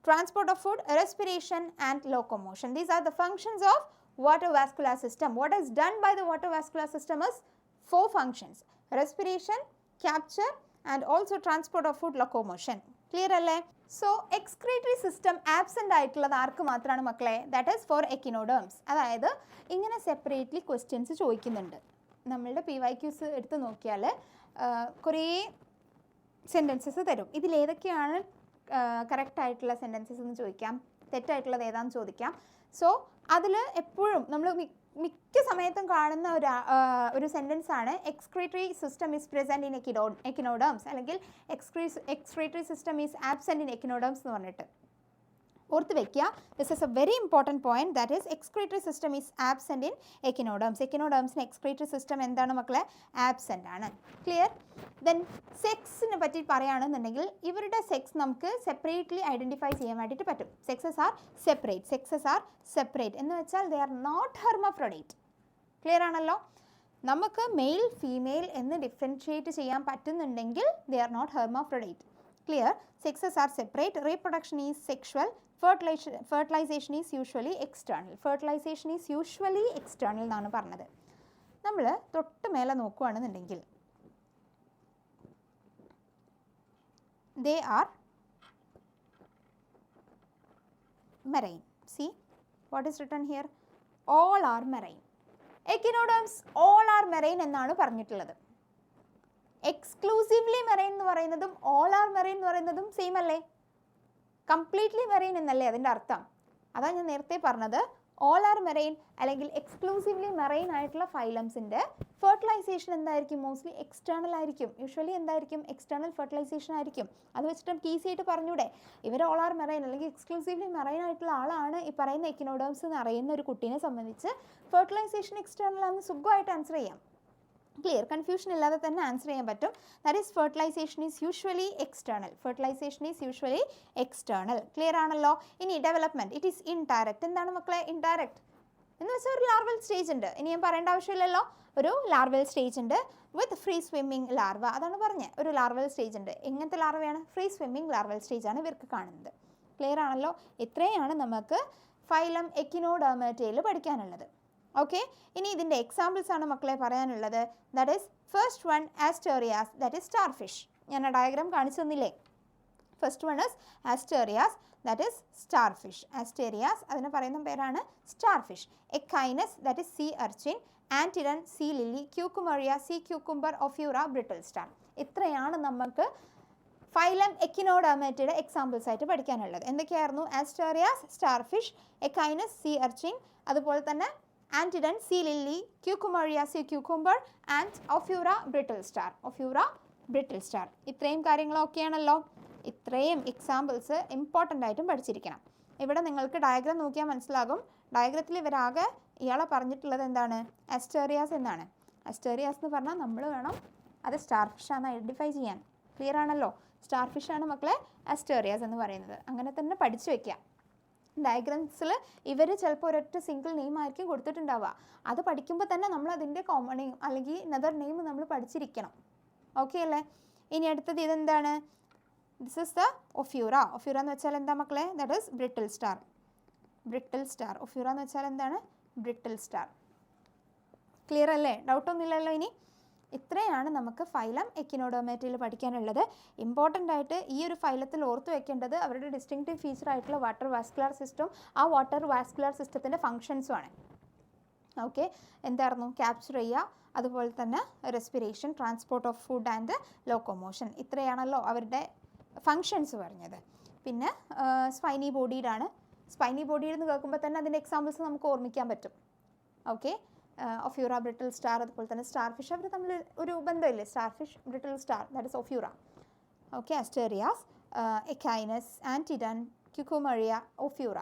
transport of food, respiration and locomotion. These are the functions of water vascular system. What is done by the water vascular system is 4 functions: respiration, capture and also transport of food, locomotion. Clear alle? So excretory system absent ആയിട്ടുള്ളത് ആർക്ക് മാത്രമാണ് മക്കളെ? That is for echinoderms. അതായത് ഇങ്ങനെ separately questions ചോദിക്കുന്നുണ്ട്. നമ്മളുടെ PYQs എടുത്ത് നോക്കിയാൽ കുറേ സെൻറ്റൻസസ് തരും. ഇതിലേതൊക്കെയാണ് കറക്റ്റ് ആയിട്ടുള്ള സെൻറ്റൻസസ് എന്ന് ചോദിക്കാം, തെറ്റായിട്ടുള്ളത് ഏതാണെന്ന് ചോദിക്കാം. സോ അതിൽ എപ്പോഴും നമ്മൾ മിക്ക സമയത്തും കാണുന്ന ഒരു സെൻറ്റൻസ് ആണ് excretory system is present in echinoderms അല്ലെങ്കിൽ excretory system is absent in echinoderms എന്ന് പറഞ്ഞിട്ട് ഓർത്ത് വയ്ക്കുക. This is a very important point, that is excretory system is absent in echinoderms. എക്കിനോഡേംസിന് എക്സ്ക്രീറ്ററി സിസ്റ്റം എന്താണ് മക്കളെ? ആബ്സെൻ്റ് ആണ്. ക്ലിയർ? ദെൻ സെക്സിനെ പറ്റി പറയുകയാണെന്നുണ്ടെങ്കിൽ ഇവരുടെ സെക്സ് നമുക്ക് സെപ്പറേറ്റ്ലി ഐഡൻറ്റിഫൈ ചെയ്യാൻ വേണ്ടിയിട്ട് പറ്റും. സെക്സസ് ആർ സെപ്പറേറ്റ് എന്ന് വെച്ചാൽ they are not hermaphrodite. Clear ആണല്ലോ? നമുക്ക് മെയിൽ ഫീമെയിൽ എന്ന് ഡിഫറൻഷിയേറ്റ് ചെയ്യാൻ പറ്റുന്നുണ്ടെങ്കിൽ they are not hermaphrodite. Clear? Sexes are separate. Reproduction is sexual. Fertilization is usually external. Fertilization is usually external എന്നാണ് പറഞ്ഞത്. നമ്മൾ തൊട്ട് മേലെ നോക്കുകയാണെന്നുണ്ടെങ്കിൽ they are marine. See what is written here? All are marine. Echinoderms all are marine എന്നാണ് പറഞ്ഞിട്ടുള്ളത്. Exclusively marine എന്ന് പറയുന്നതും ഓൾ ആർ മെറൈൻ എന്ന് പറയുന്നതും സെയിം അല്ലേ? കംപ്ലീറ്റ്ലി മെറൈൻ എന്നല്ലേ അതിൻ്റെ അർത്ഥം? അതാണ് ഞാൻ നേരത്തെ പറഞ്ഞത്. ഓൾ ആർ മെറൈൻ അല്ലെങ്കിൽ എക്സ്ക്ലൂസീവ്ലി മെറൈൻ ആയിട്ടുള്ള ഫൈലംസിൻ്റെ ഫെർട്ടിലൈസേഷൻ എന്തായിരിക്കും? മോസ്റ്റ്ലി എക്സ്റ്റേണൽ ആയിരിക്കും. യൂഷ്വലി എന്തായിരിക്കും? എക്സ്റ്റേണൽ ഫെർട്ടിലൈസേഷൻ ആയിരിക്കും. അത് വെച്ചിട്ട് നമുക്ക് ഈസി ആയിട്ട് പറഞ്ഞൂടെ ഇവർ ഓൾ ആർ മെറൈൻ അല്ലെങ്കിൽ എക്സ്ക്ലൂസീവ്ലി മെറൈൻ ആയിട്ടുള്ള ആളാണ് ഈ പറയുന്ന എക്കിനോഡേംസ് എന്ന് അറിയുന്ന ഒരു കുട്ടീനെ സംബന്ധിച്ച് ഫെർട്ടിലൈസേഷൻ എക്സ്റ്റേണൽ ആണെന്ന് സുഖമായിട്ട് ആൻസർ ചെയ്യാം. ക്ലിയർ? കൺഫ്യൂഷൻ ഇല്ലാതെ തന്നെ ആൻസർ ചെയ്യാൻ പറ്റും. That is fertilization is usually external. Fertilization is usually external. Clear ആണല്ലോ? ഇനി ഡെവലപ്മെൻറ്റ്, ഇറ്റ് ഈസ് ഇൻഡയറക്റ്റ്. എന്താണ് മക്കളെ ഇൻഡയറക്റ്റ് എന്ന് വെച്ചാൽ ഒരു ലാർവൽ സ്റ്റേജ് ഉണ്ട്. ഇനി ഞാൻ പറയേണ്ട ആവശ്യമില്ലല്ലോ. ഒരു ലാർവൽ സ്റ്റേജ് ഉണ്ട് വിത്ത് ഫ്രീ സ്വിമ്മിങ് ലാർവ. അതാണ് പറഞ്ഞത്. ഒരു ലാർവൽ സ്റ്റേജ് ഉണ്ട്. എങ്ങനത്തെ ലാർവയാണ്? ഫ്രീ സ്വിമ്മിങ് ലാർവൽ സ്റ്റേജാണ് ഇവർക്ക് കാണുന്നത്. ക്ലിയർ ആണല്ലോ? ഇത്രയാണ് നമുക്ക് ഫൈലം എക്കിനോഡെർമേറ്റയിൽ പഠിക്കാനുള്ളത്. ഓക്കെ, ഇനി ഇതിൻ്റെ എക്സാമ്പിൾസ് ആണ് മക്കളെ പറയാനുള്ളത്. That is first one Asterias, that is starfish. ഞാൻ ആ ഡയഗ്രാം കാണിച്ചു തന്നില്ലേ? First one is Asterias, that is starfish. Asterias അതിന് പറയുന്ന പേരാണ് starfish. Echinus, that is sea urchin. Antedon, sea lily. Cucumaria, sea cucumber. Ophiura, brittle star. ഇത്രയാണ് നമുക്ക് phylum എക്കിനോഡെർമേറ്റയുടെ എക്സാമ്പിൾസ് ആയിട്ട് പഠിക്കാനുള്ളത്. എന്തൊക്കെയായിരുന്നു? Asterias, starfish, Echinus, sea urchin, അതുപോലെ തന്നെ Antedon, sea lily, Cucumaria, sea cucumber, and ഒഫ്യൂറ, brittle star. Ophiura, brittle star. ഇത്രയും കാര്യങ്ങളൊക്കെയാണല്ലോ. ഇത്രയും എക്സാമ്പിൾസ് ഇമ്പോർട്ടൻ്റ് ആയിട്ടും പഠിച്ചിരിക്കണം. ഇവിടെ നിങ്ങൾക്ക് ഡയഗ്രാം നോക്കിയാൽ മനസ്സിലാകും. ഡയഗ്രത്തിൽ ഇവരാകെ ഇയാളെ പറഞ്ഞിട്ടുള്ളത് എന്താണ്? ആസ്റ്റേറിയാസ് എന്നാണ്. ആസ്റ്റേറിയാസ് എന്ന് പറഞ്ഞാൽ നമ്മൾ വേണം അത് സ്റ്റാർ ഫിഷാണെന്ന് ഐഡൻറ്റിഫൈ ചെയ്യാൻ. ക്ലിയർ ആണല്ലോ? സ്റ്റാർ ഫിഷാണ് മക്കളെ ആസ്റ്റേറിയാസ് എന്ന് പറയുന്നത്. അങ്ങനെ തന്നെ പഠിച്ചു വയ്ക്കുക. ഡയഗ്രാംസിൽ ഇവർ ചിലപ്പോൾ ഒരൊറ്റ സിംഗിൾ നെയിം ആയിരിക്കും കൊടുത്തിട്ടുണ്ടാവുക. അത് പഠിക്കുമ്പോൾ തന്നെ നമ്മൾ അതിൻ്റെ കോമൺ നെയിം അല്ലെങ്കിൽ നെതർ നെയിം നമ്മൾ പഠിച്ചിരിക്കണം. ഓക്കെ അല്ലേ? ഇനി അടുത്തത് ഇതെന്താണ്? This is the ഒഫ്യൂറ. ഒഫ്യൂറ എന്ന് വെച്ചാൽ എന്താ മക്കളെ? That is brittle star. Brittle star. Ophiura എന്ന് വെച്ചാൽ എന്താണ്? Brittle star. ക്ലിയർ അല്ലേ? ഡൗട്ടൊന്നുമില്ലല്ലോ? ഇനി ഇത്രയാണ് നമുക്ക് ഫൈലം എക്കിനോഡെർമേറ്റയിൽ പഠിക്കാനുള്ളത്. ഇമ്പോർട്ടൻ്റ് ആയിട്ട് ഈ ഒരു ഫൈലത്തിൽ ഓർത്ത് വെക്കേണ്ടത് അവരുടെ ഡിസ്റ്റിങ്ക്റ്റീവ് ഫീച്ചർ ആയിട്ടുള്ള വാട്ടർ വാസ്കുലർ സിസ്റ്റം, ആ വാട്ടർ വാസ്കുലർ സിസ്റ്റത്തിൻ്റെ ഫങ്ഷൻസുമാണ്. ഓക്കെ, എന്തായിരുന്നു? ക്യാപ്ചർ ചെയ്യുക, അതുപോലെ തന്നെ respiration, transport of food and locomotion. ഇത്രയാണല്ലോ അവരുടെ ഫങ്ഷൻസ് പറഞ്ഞത്. പിന്നെ സ്പൈനി ബോഡീഡാണ്. സ്പൈനി ബോഡീഡ് എന്ന് കേൾക്കുമ്പോൾ തന്നെ അതിൻ്റെ എക്സാമ്പിൾസ് നമുക്ക് ഓർമ്മിക്കാൻ പറ്റും. ഓക്കെ, ഒഫ്യൂറ, ബ്രിട്ടിൽ സ്റ്റാർ, അതുപോലെ തന്നെ സ്റ്റാർ ഫിഷ്. അവർ തമ്മിൽ ഒരു ബന്ധമില്ലേ? Starfish, brittle star, that is Ophiura. Okay, Asterias, Echinus, Antedon, Cucumaria, Ophiura.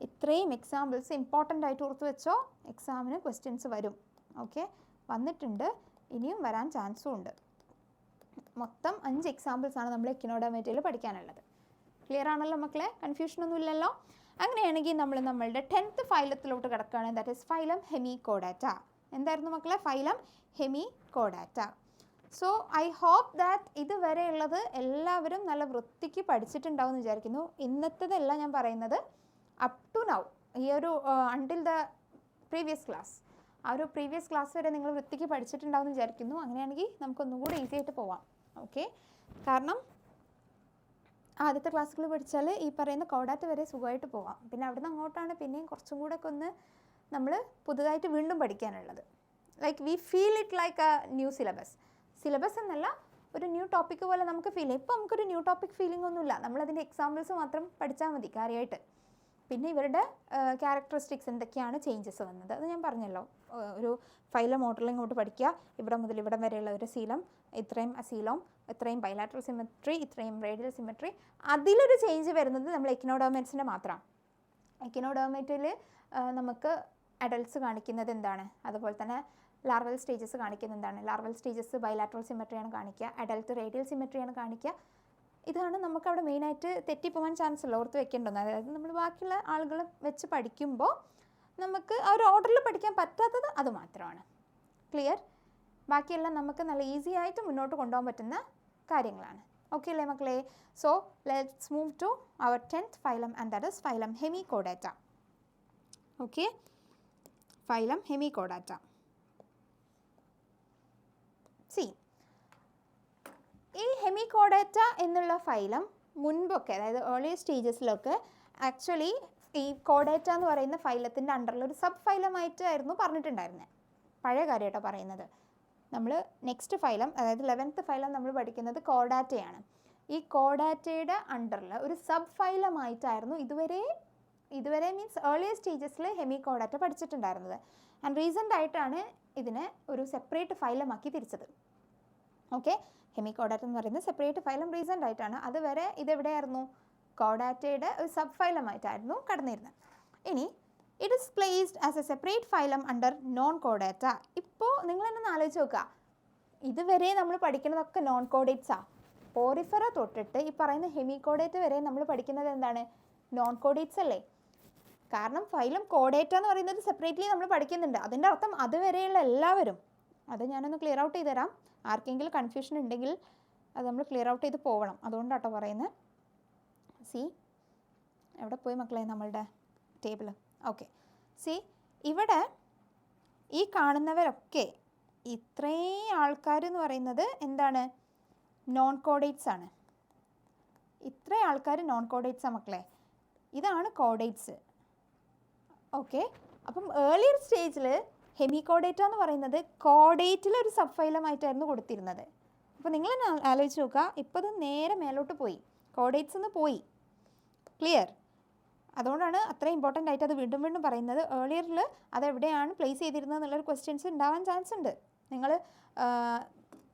ഇത്രയും എക്സാമ്പിൾസ് ഇമ്പോർട്ടൻ്റ് ആയിട്ട് ഓർത്ത് വെച്ചോ. എക്സാമിന് ക്വസ്റ്റ്യൻസ് വരും. ഓക്കെ, വന്നിട്ടുണ്ട്, ഇനിയും വരാൻ ചാൻസും ഉണ്ട്. മൊത്തം 5 എക്സാമ്പിൾസാണ് നമ്മൾ എക്കിനോഡെർമേറ്റയിൽ പഠിക്കാനുള്ളത്. ക്ലിയർ ആണല്ലോ മക്കളെ? കൺഫ്യൂഷനൊന്നും ഇല്ലല്ലോ? അങ്ങനെയാണെങ്കിൽ നമ്മൾ നമ്മളുടെ 10th ഫൈലത്തിലോട്ട് കിടക്കുകയാണ്. That is phylum Hemichordata. എന്തായിരുന്നു മക്കളെ? Phylum Hemichordata. So I hope that ഇതുവരെയുള്ളത് എല്ലാവരും നല്ല വൃത്തിക്ക് പഠിച്ചിട്ടുണ്ടാവും എന്ന് വിചാരിക്കുന്നു. ഇന്നത്തേതല്ല ഞാൻ പറയുന്നത്, അപ് ടു നൗ, ഈ ഒരു അണ്ടിൽ ദ പ്രീവിയസ് ക്ലാസ്, ആ ഒരു പ്രീവിയസ് ക്ലാസ് വരെ നിങ്ങൾ വൃത്തിക്ക് പഠിച്ചിട്ടുണ്ടാവും എന്ന് വിചാരിക്കുന്നു. അങ്ങനെയാണെങ്കിൽ നമുക്കൊന്നുകൂടെ ഈസി ആയിട്ട് പോവാം. ഓക്കെ, കാരണം ആദ്യത്തെ ക്ലാസ്സുകൾ പഠിച്ചാൽ ഈ പറയുന്ന കോഡാറ്റ വരെ സുഖമായിട്ട് പോവാം. പിന്നെ അവിടെ നിന്ന് അങ്ങോട്ടാണ് പിന്നെയും കുറച്ചും കൂടെ ഒക്കെ ഒന്ന് നമ്മൾ പുതുതായിട്ട് വീണ്ടും പഠിക്കാനുള്ളത്. Like we feel it like A new syllabus. Syllabus എന്നല്ല, ഒരു ന്യൂ ടോപ്പിക്ക് പോലെ നമുക്ക് ഫീൽ ചെയ്യും. ഇപ്പോൾ നമുക്കൊരു ന്യൂ ടോപ്പിക് ഫീലിംഗ് ഒന്നുമില്ല. നമ്മളതിൻ്റെ എക്സാമ്പിൾസ് മാത്രം പഠിച്ചാൽ മതി കാര്യമായിട്ട്. പിന്നെ ഇവരുടെ ക്യാരക്ടറിസ്റ്റിക്സ് എന്തൊക്കെയാണ് ചേഞ്ചസ് വന്നത് അത് ഞാൻ പറഞ്ഞല്ലോ. ഒരു ഫൈലം മോഡലിംഗ് ഇങ്ങോട്ട് പഠിക്കുക, ഇവിടെ മുതൽ ഇവിടെ വരെയുള്ള ഒരു സീലം, ഇത്രയും അസീലോം, ഇത്രയും ബൈലാറ്ററൽ സിമെട്രി, ഇത്രയും റേഡിയൽ സിമെട്രി. അതിലൊരു ചേഞ്ച് വരുന്നത് നമ്മൾ എക്കിനോഡെർമേറ്റ്സിൻ്റെ മാത്രമാണ്. എക്കിനോഡെർമേറ്റിൽ നമുക്ക് അഡൽട്ട്സ് കാണിക്കുന്നത് എന്താണ്, അതുപോലെ തന്നെ ലാർവൽ സ്റ്റേജസ് കാണിക്കുന്നത് എന്താണ്. ലാർവൽ സ്റ്റേജസ് ബൈലാറ്ററൽ സിമെട്രിയാണ് കാണിക്കുക, അഡൽട്ട് റേഡിയൽ സിമെട്രിയാണ് കാണിക്കുക. ഇതാണ് നമുക്കവിടെ മെയിനായിട്ട് തെറ്റിപ്പോകാൻ ചാൻസ് ഉള്ള, ഓർത്ത് വെക്കേണ്ടത്. അതായത് നമ്മൾ ബാക്കിയുള്ള ആളുകൾ വെച്ച് പഠിക്കുമ്പോൾ നമുക്ക് ആ ഒരു ഓർഡറിൽ പഠിക്കാൻ പറ്റാത്തത് അത് മാത്രമാണ്. ക്ലിയർ? ബാക്കിയെല്ലാം നമുക്ക് നല്ല ഈസി ആയിട്ട് മുന്നോട്ട് കൊണ്ടുപോകാൻ പറ്റുന്ന കാര്യങ്ങളാണ്. ഓക്കെ അല്ലേ മക്കളെ? So let's move to our 10th phylum and that is phylum Hemichordata. ഓക്കെ, phylum Hemichordata. സി, ഈ ഹെമികോഡാറ്റ എന്നുള്ള ഫൈലം മുൻപൊക്കെ, അതായത് ഏർലി സ്റ്റേജസിലൊക്കെ ആക്ച്വലി ഈ കോഡാറ്റ എന്ന് പറയുന്ന ഫൈലത്തിൻ്റെ അണ്ടറിലൊരു സബ് ഫൈലമായിട്ടായിരുന്നു പറഞ്ഞിട്ടുണ്ടായിരുന്നത്. പഴയ കാര്യമായിട്ടോ പറയുന്നത്. നമ്മൾ നെക്സ്റ്റ് ഫൈലം, അതായത് 11th ഫൈലം നമ്മൾ പഠിക്കുന്നത് കോഡാറ്റയാണ്. ഈ കോഡാറ്റയുടെ അണ്ടറിൽ ഒരു സബ് ഫൈലമായിട്ടായിരുന്നു ഇതുവരെ മീൻസ് ഏർലി സ്റ്റേജസിൽ ഹെമികോഡാറ്റ പഠിച്ചിട്ടുണ്ടായിരുന്നത്. ആൻഡ് റീസെൻ്റ് ആയിട്ടാണ് ഇതിനെ ഒരു സെപ്പറേറ്റ് ഫൈലമാക്കി തിരിച്ചത്. ഓക്കെ, ഹെമികോഡാറ്റ എന്ന് പറയുന്നത് സെപ്പറേറ്റ് ഫൈലം റീസെൻ്റ് ആയിട്ടാണ്. അതുവരെ ഇതെവിടെയായിരുന്നു? കോഡാറ്റയുടെ ഒരു സബ് ഫൈലമായിട്ടായിരുന്നു കടന്നിരുന്നത്. ഇനി it is placed as a separate phylum under non കോഡാറ്റ. ഇപ്പോൾ നിങ്ങൾ തന്നെ ആലോചിച്ച് നോക്കുക, ഇതുവരെ നമ്മൾ പഠിക്കുന്നതൊക്കെ നോൺ കോഡേറ്റ്സാണ്. പോറിഫെറ തൊട്ടിട്ട് ഈ പറയുന്ന ഹെമികോഡേറ്റ് വരെ നമ്മൾ പഠിക്കുന്നത് എന്താണ്? നോൺ കോഡേറ്റ്സ് അല്ലേ? കാരണം ഫൈലം കോഡേറ്റ എന്ന് പറയുന്നത് സെപ്പറേറ്റ്ലി നമ്മൾ പഠിക്കുന്നുണ്ട്. അതിൻ്റെ അർത്ഥം അതുവരെയുള്ള എല്ലാവരും, അത് ഞാനൊന്ന് ക്ലിയർ ഔട്ട് ചെയ്ത് തരാം. ആർക്കെങ്കിലും കൺഫ്യൂഷൻ ഉണ്ടെങ്കിൽ അത് നമ്മൾ ക്ലിയർ ഔട്ട് ചെയ്ത് പോകണം. അതുകൊണ്ടാട്ടോ പറയുന്നത്. സി, എവിടെ പോയി മക്കളെ നമ്മളുടെ ടേബിൾ? ഓക്കെ, സി, ഇവിടെ ഈ കാണുന്നവരൊക്കെ ഇത്രയും ആൾക്കാർ എന്ന് പറയുന്നത് എന്താണ്? നോൺ കോഡേറ്റ്സ് ആണ്. ഇത്രയും ആൾക്കാർ നോൺ കോഡേറ്റ്സാണ് മക്കളെ. ഇതാണ് കോഡേറ്റ്സ്. ഓക്കെ, അപ്പം ഏർലിയർ സ്റ്റേജിൽ ഹെമികോഡേറ്റ എന്ന് പറയുന്നത് കോഡേറ്റിൽ ഒരു സബ് ഫൈലമായിട്ടായിരുന്നു കൊടുത്തിരുന്നത്. അപ്പോൾ നിങ്ങൾ ആലോചിച്ച് നോക്കുക, ഇപ്പോൾ അത് നേരെ മേലോട്ട് പോയി, കോഡേറ്റ്സ് നിന്ന് പോയി. ക്ലിയർ? അതുകൊണ്ടാണ് അത്രയും ഇമ്പോർട്ടൻ്റ് ആയിട്ട് അത് വീണ്ടും വീണ്ടും പറയുന്നത്. ഏർലിയറിൽ അതെവിടെയാണ് പ്ലേസ് ചെയ്തിരുന്നത് എന്നുള്ളൊരു ക്വസ്റ്റ്യൻസ് ഉണ്ടാവാൻ ചാൻസ് ഉണ്ട്. നിങ്ങൾ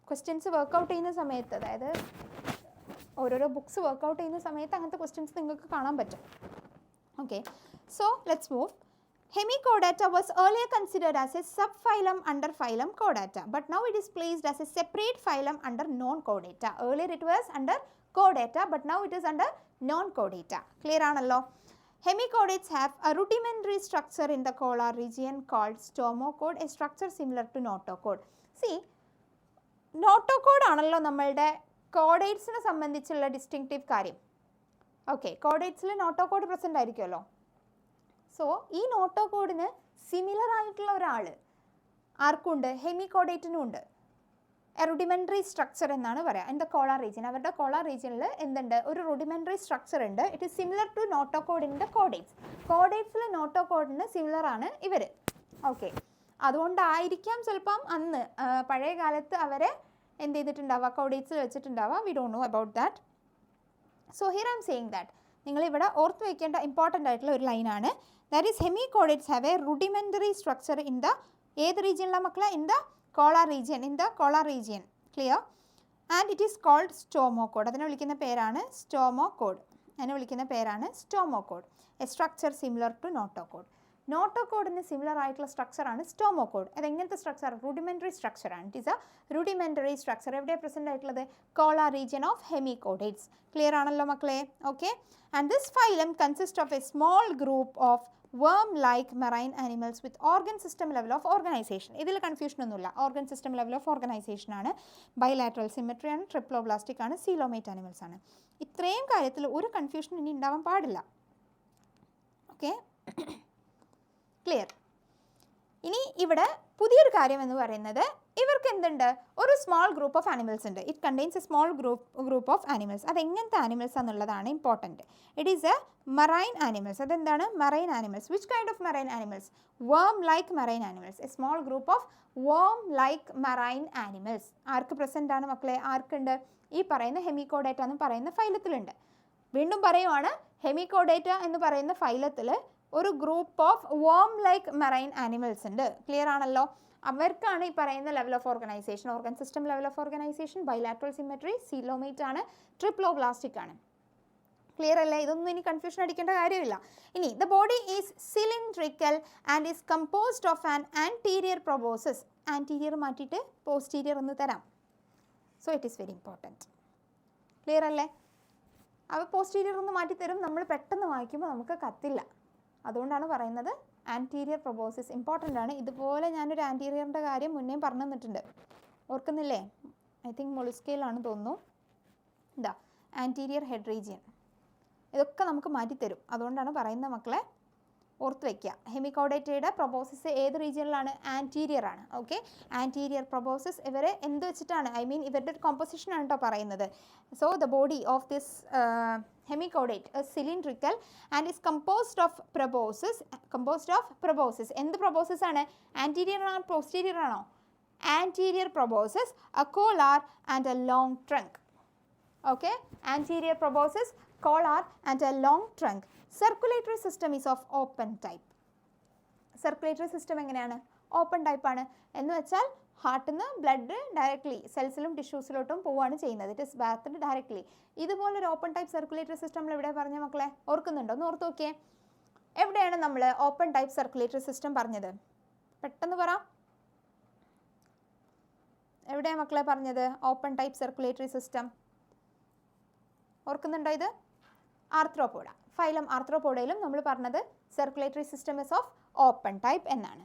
ക്വസ്റ്റ്യൻസ് വർക്കൗട്ട് ചെയ്യുന്ന സമയത്ത്, അതായത് ഓരോരോ ബുക്സ് വർക്കൗട്ട് ചെയ്യുന്ന സമയത്ത് അങ്ങനത്തെ ക്വസ്റ്റ്യൻസ് നിങ്ങൾക്ക് കാണാൻ പറ്റും. Okay, so let's move. Hemichordata was earlier considered as a subphylum under phylum Chordata, but now it is placed as a separate phylum under non-Chordata. Earlier it was under Chordata, but now it is under non-Chordata. Clear aanallo? Hemichordates have a rudimentary structure in the collar region called stomochord, a structure similar to notochord. See, notochord aanallo nammalde chordates ne sambandhichulla distinctive karyam. Okay, chordates il notochord present aayirikkuallo. So ഈ നോട്ടോകോഡിന് similar ആയിട്ടുള്ള ഒരാൾ ആർക്കുണ്ട്? ഹെമികോഡേറ്റിനും ഉണ്ട്. Rudimentary structure എന്നാണ് പറയുക. In the collar region, അവരുടെ കോളാർ റീജിയനിൽ എന്തുണ്ട്? ഒരു റുഡിമെൻ്ററി സ്ട്രക്ചർ ഉണ്ട്. It is similar to notochord in the chordates. കോഡേറ്റ്സിൽ നോട്ടോകോഡിന് സിമിലർ ആണ് ഇവർ. ഓക്കെ, അതുകൊണ്ടായിരിക്കാം ചിലപ്പം അന്ന് പഴയ കാലത്ത് അവരെ എന്ത് ചെയ്തിട്ടുണ്ടാവുക? കോഡേറ്റ്സിൽ വെച്ചിട്ടുണ്ടാവുക. We don't know about that. So here I'm saying that നിങ്ങളിവിടെ ഓർത്ത് വയ്ക്കേണ്ട ഇമ്പോർട്ടൻ്റ് ആയിട്ടുള്ള ഒരു ലൈനാണ്. That is hemichordates have a rudimentary structure in the ഏത് റീജിയനിലാണ് മക്കളെ? In the collar region. In the collar region. Clear? And it is called stomochord. അതിനെ വിളിക്കുന്ന പേരാണ് stomochord. A structure similar to notochord. നോട്ടോകോഡിന് സിമിലർ ആയിട്ടുള്ള സ്ട്രക്ചറാണ് സ്റ്റോമോകോഡ്. അതെങ്ങനത്തെ സ്ട്രക്ചർ? റുഡിമെൻ്ററി സ്ട്രക്ചറാണ്. It is a rudimentary structure. എവിടെയാണ് പ്രസൻറ്റ് ആയിട്ടുള്ളത്? Collar region of hemichordates. Clear ആണല്ലോ മക്കളെ? Okay, and this phylum consist of a small group of worm-like marine animals with organ system level of organization. ഇതിൽ confusion ഒന്നുമില്ല. Organ system level of organization ആണ്, bilateral symmetry ആണ്, triploblastic ആണ്, coelomate animals ആണ്. ഇത്രയും കാര്യത്തിൽ ഒരു കൺഫ്യൂഷൻ ഇനി ഉണ്ടാവാൻ പാടില്ല. Okay, clear? ഇനി ഇവിടെ പുതിയൊരു കാര്യം എന്ന് പറയുന്നത് ഇവർക്ക് എന്തുണ്ട്? ഒരു സ്മോൾ ഗ്രൂപ്പ് ഓഫ് ആനിമൽസ് ഉണ്ട്. It contains a small group of animals. അതെങ്ങനത്തെ ആനിമൽസ് എന്നുള്ളതാണ് important. It is a marine animals. അതെന്താണ്? Marine animals. Which kind of marine animals? Worm like marine animals. A small group of വേം like marine animals. ആർക്ക് present ആണ് മക്കളെ? ആർക്കുണ്ട്? ഈ പറയുന്ന Hemichordata എന്ന് പറയുന്ന ഫൈലത്തിലുണ്ട്. വീണ്ടും പറയുവാണ്, ഹെമികോഡേറ്റ എന്ന് പറയുന്ന ഫൈലത്തിൽ ഒരു group of worm like marine animals ഉണ്ട്. ക്ലിയർ ആണല്ലോ? അവർക്കാണ് ഈ പറയുന്ന level of organization. Organ system level of organization bilateral symmetry, coelomate ആണ്, ട്രിപ്ലോബ്ലാസ്റ്റിക് ആണ്. ക്ലിയർ അല്ലേ? ഇതൊന്നും ഇനി കൺഫ്യൂഷൻ അടിക്കേണ്ട കാര്യമില്ല. ഇനി the body is cylindrical and is composed of an anterior proboscis. Anterior മാറ്റിയിട്ട് പോസ്റ്റീരിയർ എന്ന് തരാം. So it is very important. Clear അല്ലേ? അവ പോസ്റ്റീരിയർ ഒന്ന് മാറ്റിത്തരും. നമ്മൾ പെട്ടെന്ന് വായിക്കുമ്പോൾ നമുക്ക് കത്തില്ല. അതുകൊണ്ടാണ് പറയുന്നത് ആൻറ്റീരിയർ പ്രൊബോസിസ് ഇമ്പോർട്ടൻ്റ് ആണ്. ഇതുപോലെ ഞാനൊരു ആൻറ്റീരിയറിൻ്റെ കാര്യം മുന്നേ പറഞ്ഞു തന്നിട്ടുണ്ട്. ഓർക്കുന്നില്ലേ? ഐ തിങ്ക് മൊളുസ്കയിലാണെന്ന് തോന്നുന്നു. ഇതാ ആൻറ്റീരിയർ ഹെഡ് റീജിയൻ. ഇതൊക്കെ നമുക്ക് മാറ്റിത്തരും. അതുകൊണ്ടാണ് പറയുന്നത് മക്കളെ, ഓർത്ത് വയ്ക്കുക. ഹെമികോഡേറ്റയുടെ പ്രൊബോസിസ് ഏത് റീജിയനിലാണ്? ആൻറ്റീരിയർ ആണ്. ഓക്കെ, ആൻറ്റീരിയർ പ്രൊബോസിസ് ഇവരെ എന്ത് വെച്ചിട്ടാണ്, ഐ മീൻ ഇവരുടെ ഒരു കോമ്പോസിഷൻ ആണ് കേട്ടോ പറയുന്നത്. So the body of this hemichordate cylindrical and is composed of proboscis. എന്ത് പ്രൊബോസിസ് ആണ്? ആൻറ്റീരിയർ ആണോ പോസ്റ്റീരിയർ ആണോ? Anterior proboscis, a collar and a long trunk. Okay, anterior proboscis, collar and a long trunk. Circulatory system is of open type. Circulatory system എങ്ങനെയാണ്? ഓപ്പൺ ടൈപ്പാണ്. എന്ന് വെച്ചാൽ ഹാർട്ടിൽ നിന്ന് ബ്ലഡ് ഡയറക്ട്ലി സെൽസിലും ടിഷ്യൂസിലോട്ടും പോവുകയാണ് ചെയ്യുന്നത്. It is bathed directly. ഇതുപോലൊരു ഓപ്പൺ ടൈപ്പ് സർക്കുലേറ്ററി സിസ്റ്റം നമ്മൾ എവിടെ പറഞ്ഞ മക്കളെ? ഓർക്കുന്നുണ്ടോ? ഒന്ന് ഓർത്ത് നോക്കിയേ. എവിടെയാണ് നമ്മൾ ഓപ്പൺ ടൈപ്പ് സർക്കുലേറ്ററി സിസ്റ്റം പറഞ്ഞത്? പെട്ടെന്ന് പറ. എവിടെയാണ് മക്കളെ പറഞ്ഞത് ഓപ്പൺ ടൈപ്പ് സർക്കുലേറ്ററി സിസ്റ്റം? ഓർക്കുന്നുണ്ടോ? ഇത് ആർത്രോപോഡ. ഫൈലം ആർത്രോപോഡയിലും നമ്മൾ പറഞ്ഞത് circulatory system is of open type എന്നാണ്.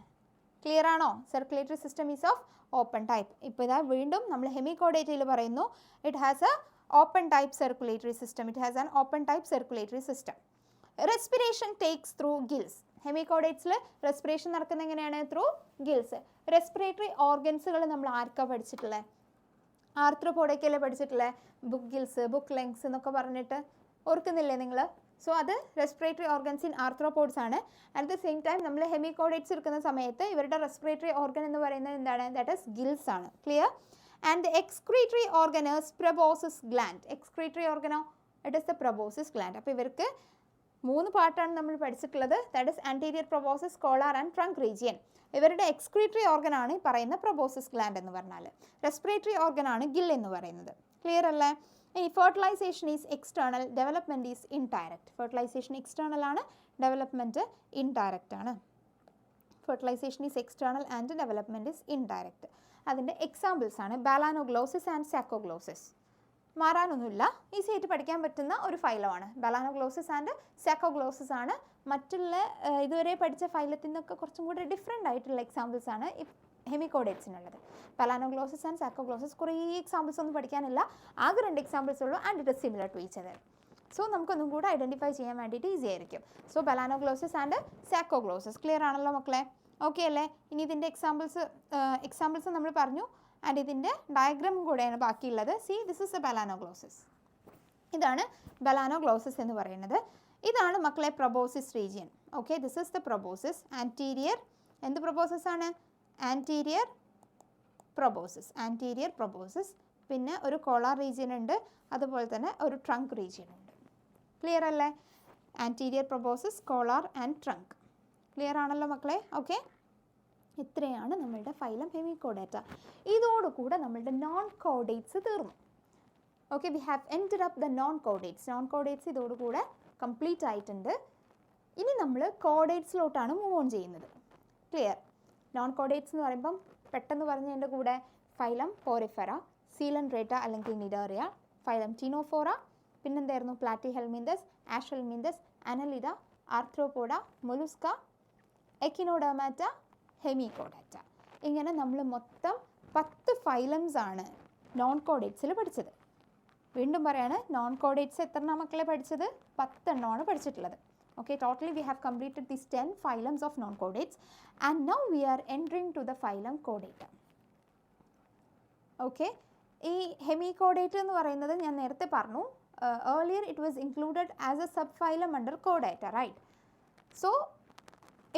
ക്ലിയർ ആണോ? Circulatory system is of open type. ഇപ്പോൾ ഇതാ വീണ്ടും നമ്മൾ ഹെമികോഡേറ്റയിൽ പറയുന്നു it has a open type circulatory system. It has an open type circulatory system. Respiration takes through gills. ഹെമികോഡേറ്റ്സിൽ respiration നടക്കുന്നത് എങ്ങനെയാണ്? Through gills. റെസ്പിറേറ്ററി ഓർഗൻസുകൾ നമ്മൾ ആർക്കാണ് പഠിച്ചിട്ടുള്ളത്? ആർത്രോപോഡയ്ക്കല്ലേ പഠിച്ചിട്ടുള്ളത്? ബുക്ക് ഗിൽസ്, ബുക്ക് ലെങ്സ് എന്നൊക്കെ പറഞ്ഞിട്ട് ഓർക്കുന്നില്ലേ നിങ്ങൾ? സോ അത് റെസ്പിറേറ്ററി ഓർഗൻസ് ഇൻ ആർത്രോപോഡ്സ് ആണ്. അറ്റ് ദ സെയിം ടൈം നമ്മൾ ഹെമികോഡേറ്റ്സ് എടുക്കുന്ന സമയത്ത് ഇവരുടെ റെസ്പിറേറ്ററി ഓർഗൻ എന്ന് പറയുന്നത് എന്താണ്? ദാറ്റ് ഈസ് ഗിൽസ് ആണ്. Clear? And the excretory organ is proboscis gland. Excretory ഓർഗനോ? It is the proboscis gland. അപ്പോൾ ഇവർക്ക് 3 പാർട്ടാണ് നമ്മൾ പഠിച്ചിട്ടുള്ളത്. That is anterior proboscis, collar and trunk region. ഇവരുടെ എക്സ്ക്രീറ്ററി ഓർഗൻ ആണ് ഈ പറയുന്ന പ്രൊബോസിസ് ഗ്ലാൻഡ് എന്ന് പറഞ്ഞാൽ. റെസ്പിറേറ്ററി ഓർഗൻ ആണ് ഗിൽ എന്ന് പറയുന്നത്. ക്ലിയർ അല്ലേ? ഇനി fertilization is external, development is indirect. Fertilization external ആണ്, ഡെവലപ്മെൻറ്റ് ഇൻഡയറക്റ്റ് ആണ്. Fertilization is external and development is indirect. അതിൻ്റെ എക്സാമ്പിൾസ് ആണ് ബലാനോഗ്ലോസിസ് ആൻഡ് സാക്കോഗ്ലോസിസ്. മാറാനൊന്നുമില്ല, ഈസി ആയിട്ട് പഠിക്കാൻ പറ്റുന്ന ഒരു ഫൈലമാണ്. ബലാനോഗ്ലോസിസ് ആൻഡ് സാക്കോഗ്ലോസിസ് ആണ് മറ്റുള്ള ഇതുവരെ പഠിച്ച ഫൈലത്തിൽ നിന്നൊക്കെ കുറച്ചും കൂടി ഡിഫറെൻ്റ് ആയിട്ടുള്ള എക്സാമ്പിൾസ് ആണ് ഈ ഹെമികോഡേറ്റ്സിനുള്ളത്. ബലാനോഗ്ലോസിസ് ആൻഡ് സാക്കോഗ്ലോസിസ് കുറേ എക്സാമ്പിൾസ് ഒന്നും പഠിക്കാനില്ല, ആകെ 2 എക്സാമ്പിൾസ് ഉള്ളൂ. And it is similar to each other. So നമുക്കൊന്നും കൂടെ ഐഡൻറ്റിഫൈ ചെയ്യാൻ വേണ്ടിയിട്ട് ഈസി ആയിരിക്കും. So Balanoglossus and Saccoglossus. Clear ആണല്ലോ മക്കളെ? ഓക്കെ അല്ലേ? ഇനി ഇതിൻ്റെ എക്സാമ്പിൾസ് നമ്മൾ പറഞ്ഞു. ആൻഡ് ഇതിൻ്റെ ഡയഗ്രാം കൂടെയാണ് ബാക്കിയുള്ളത്. See, this is a Balanoglossus. ഇതാണ് ബലാനോഗ്ലോസിസ് എന്ന് പറയുന്നത്. ഇതാണ് മക്കളെ proboscis region. Okay, this is the proboscis. Anterior എന്ത് പ്രൊബോസിസ് ആണ്? Anterior proboscis. പിന്നെ ഒരു കോളാർ റീജിയൻ ഉണ്ട്, അതുപോലെ തന്നെ ഒരു ട്രങ്ക് റീജിയൻ ഉണ്ട്. ക്ലിയർ അല്ലേ? Anterior proboscis, collar and trunk. Clear ആണല്ലോ മക്കളെ? ഓക്കെ, ഇത്രയാണ് നമ്മളുടെ ഫൈലം ഹെമികോഡേറ്റ. ഇതോടുകൂടെ നമ്മളുടെ നോൺ കോഡേറ്റ്സ് തീർന്നു. Okay, we have ended up the non chordates ഇതോടുകൂടെ കംപ്ലീറ്റ് ആയിട്ടുണ്ട്. ഇനി നമ്മൾ കോഡേറ്റ്സിലോട്ടാണ് മൂവ് ഓൺ ചെയ്യുന്നത്. ക്ലിയർ? നോൺ കോഡേറ്റ്സ് എന്ന് പറയുമ്പം പെട്ടെന്ന് പറഞ്ഞതിൻ്റെ കൂടെ ഫൈലം പോറിഫെറ, സീലൻഡ്രേറ്റ അല്ലെങ്കിൽ നിഡേറിയ, ഫൈലം ടീനോഫോറ, പിന്നെന്തായിരുന്നു? Platyhelminthes, Aschelminthes, Annelida, Arthropoda, Mollusca, Echinodermata, Hemichordata. ഇങ്ങനെ നമ്മൾ മൊത്തം 10 ഫൈലംസ് ആണ് നോൺ കോഡേറ്റ്സിൽ പഠിച്ചത്. വീണ്ടും പറയാണ്, നോൺ കോഡേറ്റ്സ് എത്ര മക്കളെ പഠിച്ചത്? 10 എണ്ണമാണ് പഠിച്ചിട്ടുള്ളത്. Okay, totally we have completed these 10 phylums of non-chordates, and now we are entering to the phylum Chordata. Okay, ഈ ഹെമികോഡേറ്റ് എന്ന് പറയുന്നത് ഞാൻ നേരത്തെ പറഞ്ഞു, earlier it was included as a subphylum under Chordata, right? So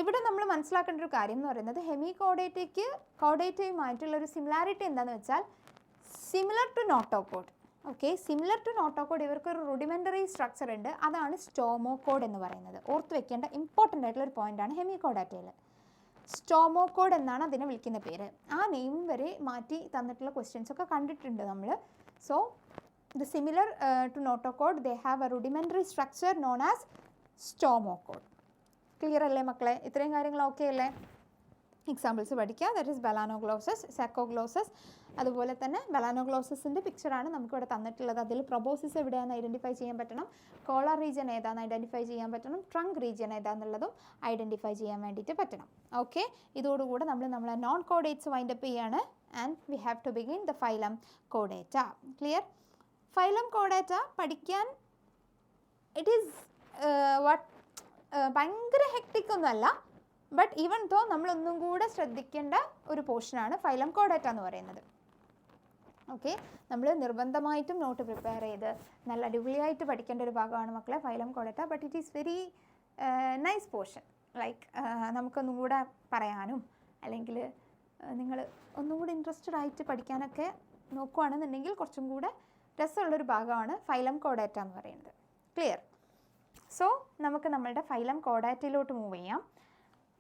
ഇവിടെ നമ്മൾ മനസ്സിലാക്കേണ്ട ഒരു കാര്യം എന്ന് പറയുന്നത് ഹെമികോഡേറ്റയ്ക്ക് കോഡേറ്റയുമായിട്ടുള്ള ഒരു സിമിലാരിറ്റി എന്താണെന്ന് വെച്ചാൽ similar to notopod. Okay, similar to notochord ഇവർക്കൊരു റുഡിമെൻ്ററി സ്ട്രക്ചർ ഉണ്ട്, അതാണ് സ്റ്റോമോകോഡ് എന്ന് പറയുന്നത്. ഓർത്ത് വെക്കേണ്ട ഇമ്പോർട്ടൻ്റ് ആയിട്ടുള്ള ഒരു പോയിൻ്റാണ് ഹെമികോഡാറ്റയിൽ. സ്റ്റോമോകോഡ് എന്നാണ് അതിനെ വിളിക്കുന്ന പേര്. ആ നെയിം വരെ മാറ്റി തന്നിട്ടുള്ള ക്വസ്റ്റ്യൻസ് ഒക്കെ കണ്ടിട്ടുണ്ട് നമ്മൾ. So the similar to notochord they have a rudimentary structure known as stomochord. Clear അല്ലേ മക്കളെ? ഇത്രയും കാര്യങ്ങൾ ഓക്കെ അല്ലേ? എക്സാമ്പിൾസ് പഠിക്കുക. That is Balanoglossus, Saccoglossus. അതുപോലെ തന്നെ ബലാനോഗ്ലോസസിൻ്റെ പിക്ചറാണ് നമുക്കിവിടെ തന്നിട്ടുള്ളത്. അതിൽ പ്രൊബോസിസ് എവിടെയാണെന്ന് ഐഡൻറ്റിഫൈ ചെയ്യാൻ പറ്റണം, കോളർ റീജിയൻ ഏതാണെന്ന് ഐഡൻറ്റിഫൈ ചെയ്യാൻ പറ്റണം, ട്രങ്ക് റീജിയൻ ഏതാണെന്നുള്ളതും ഐഡൻറ്റിഫൈ ചെയ്യാൻ വേണ്ടിയിട്ട് പറ്റണം. ഓക്കെ, ഇതോടുകൂടെ നമ്മളെ നോൺ കോഡേറ്റ്സ് വൈൻഡപ്പ് ചെയ്യാണ്. And we have to begin the phylum കോഡേറ്റ. Clear? Phylum കോഡേറ്റ പഠിക്കാൻ ഇറ്റ് ഈസ് ഭയങ്കര ഹെക്ടിക് ഒന്നുമല്ല, ബട്ട് ഈവൻ ദോ നമ്മളൊന്നും കൂടെ ശ്രദ്ധിക്കേണ്ട ഒരു പോർഷനാണ് ഫൈലം കോഡേറ്റ എന്ന് പറയുന്നത്. ഓക്കെ, നമ്മൾ നിർബന്ധമായിട്ടും നോട്ട് പ്രിപ്പയർ ചെയ്ത് നല്ല അടിപൊളിയായിട്ട് പഠിക്കേണ്ട ഒരു ഭാഗമാണ് മക്കളെ ഫൈലം കോഡേറ്റ. But it is very nice portion. Like നമുക്കൊന്നും കൂടെ പറയാനും അല്ലെങ്കിൽ നിങ്ങൾ ഒന്നും കൂടെ ഇൻട്രസ്റ്റഡ് ആയിട്ട് പഠിക്കാനൊക്കെ നോക്കുകയാണെന്നുണ്ടെങ്കിൽ കുറച്ചും കൂടെ രസമുള്ളൊരു ഭാഗമാണ് ഫൈലം കോഡേറ്റ എന്ന് പറയുന്നത്. ക്ലിയർ? സോ നമുക്ക് നമ്മളുടെ ഫൈലം കോഡേറ്റയിലോട്ട് മൂവ് ചെയ്യാം.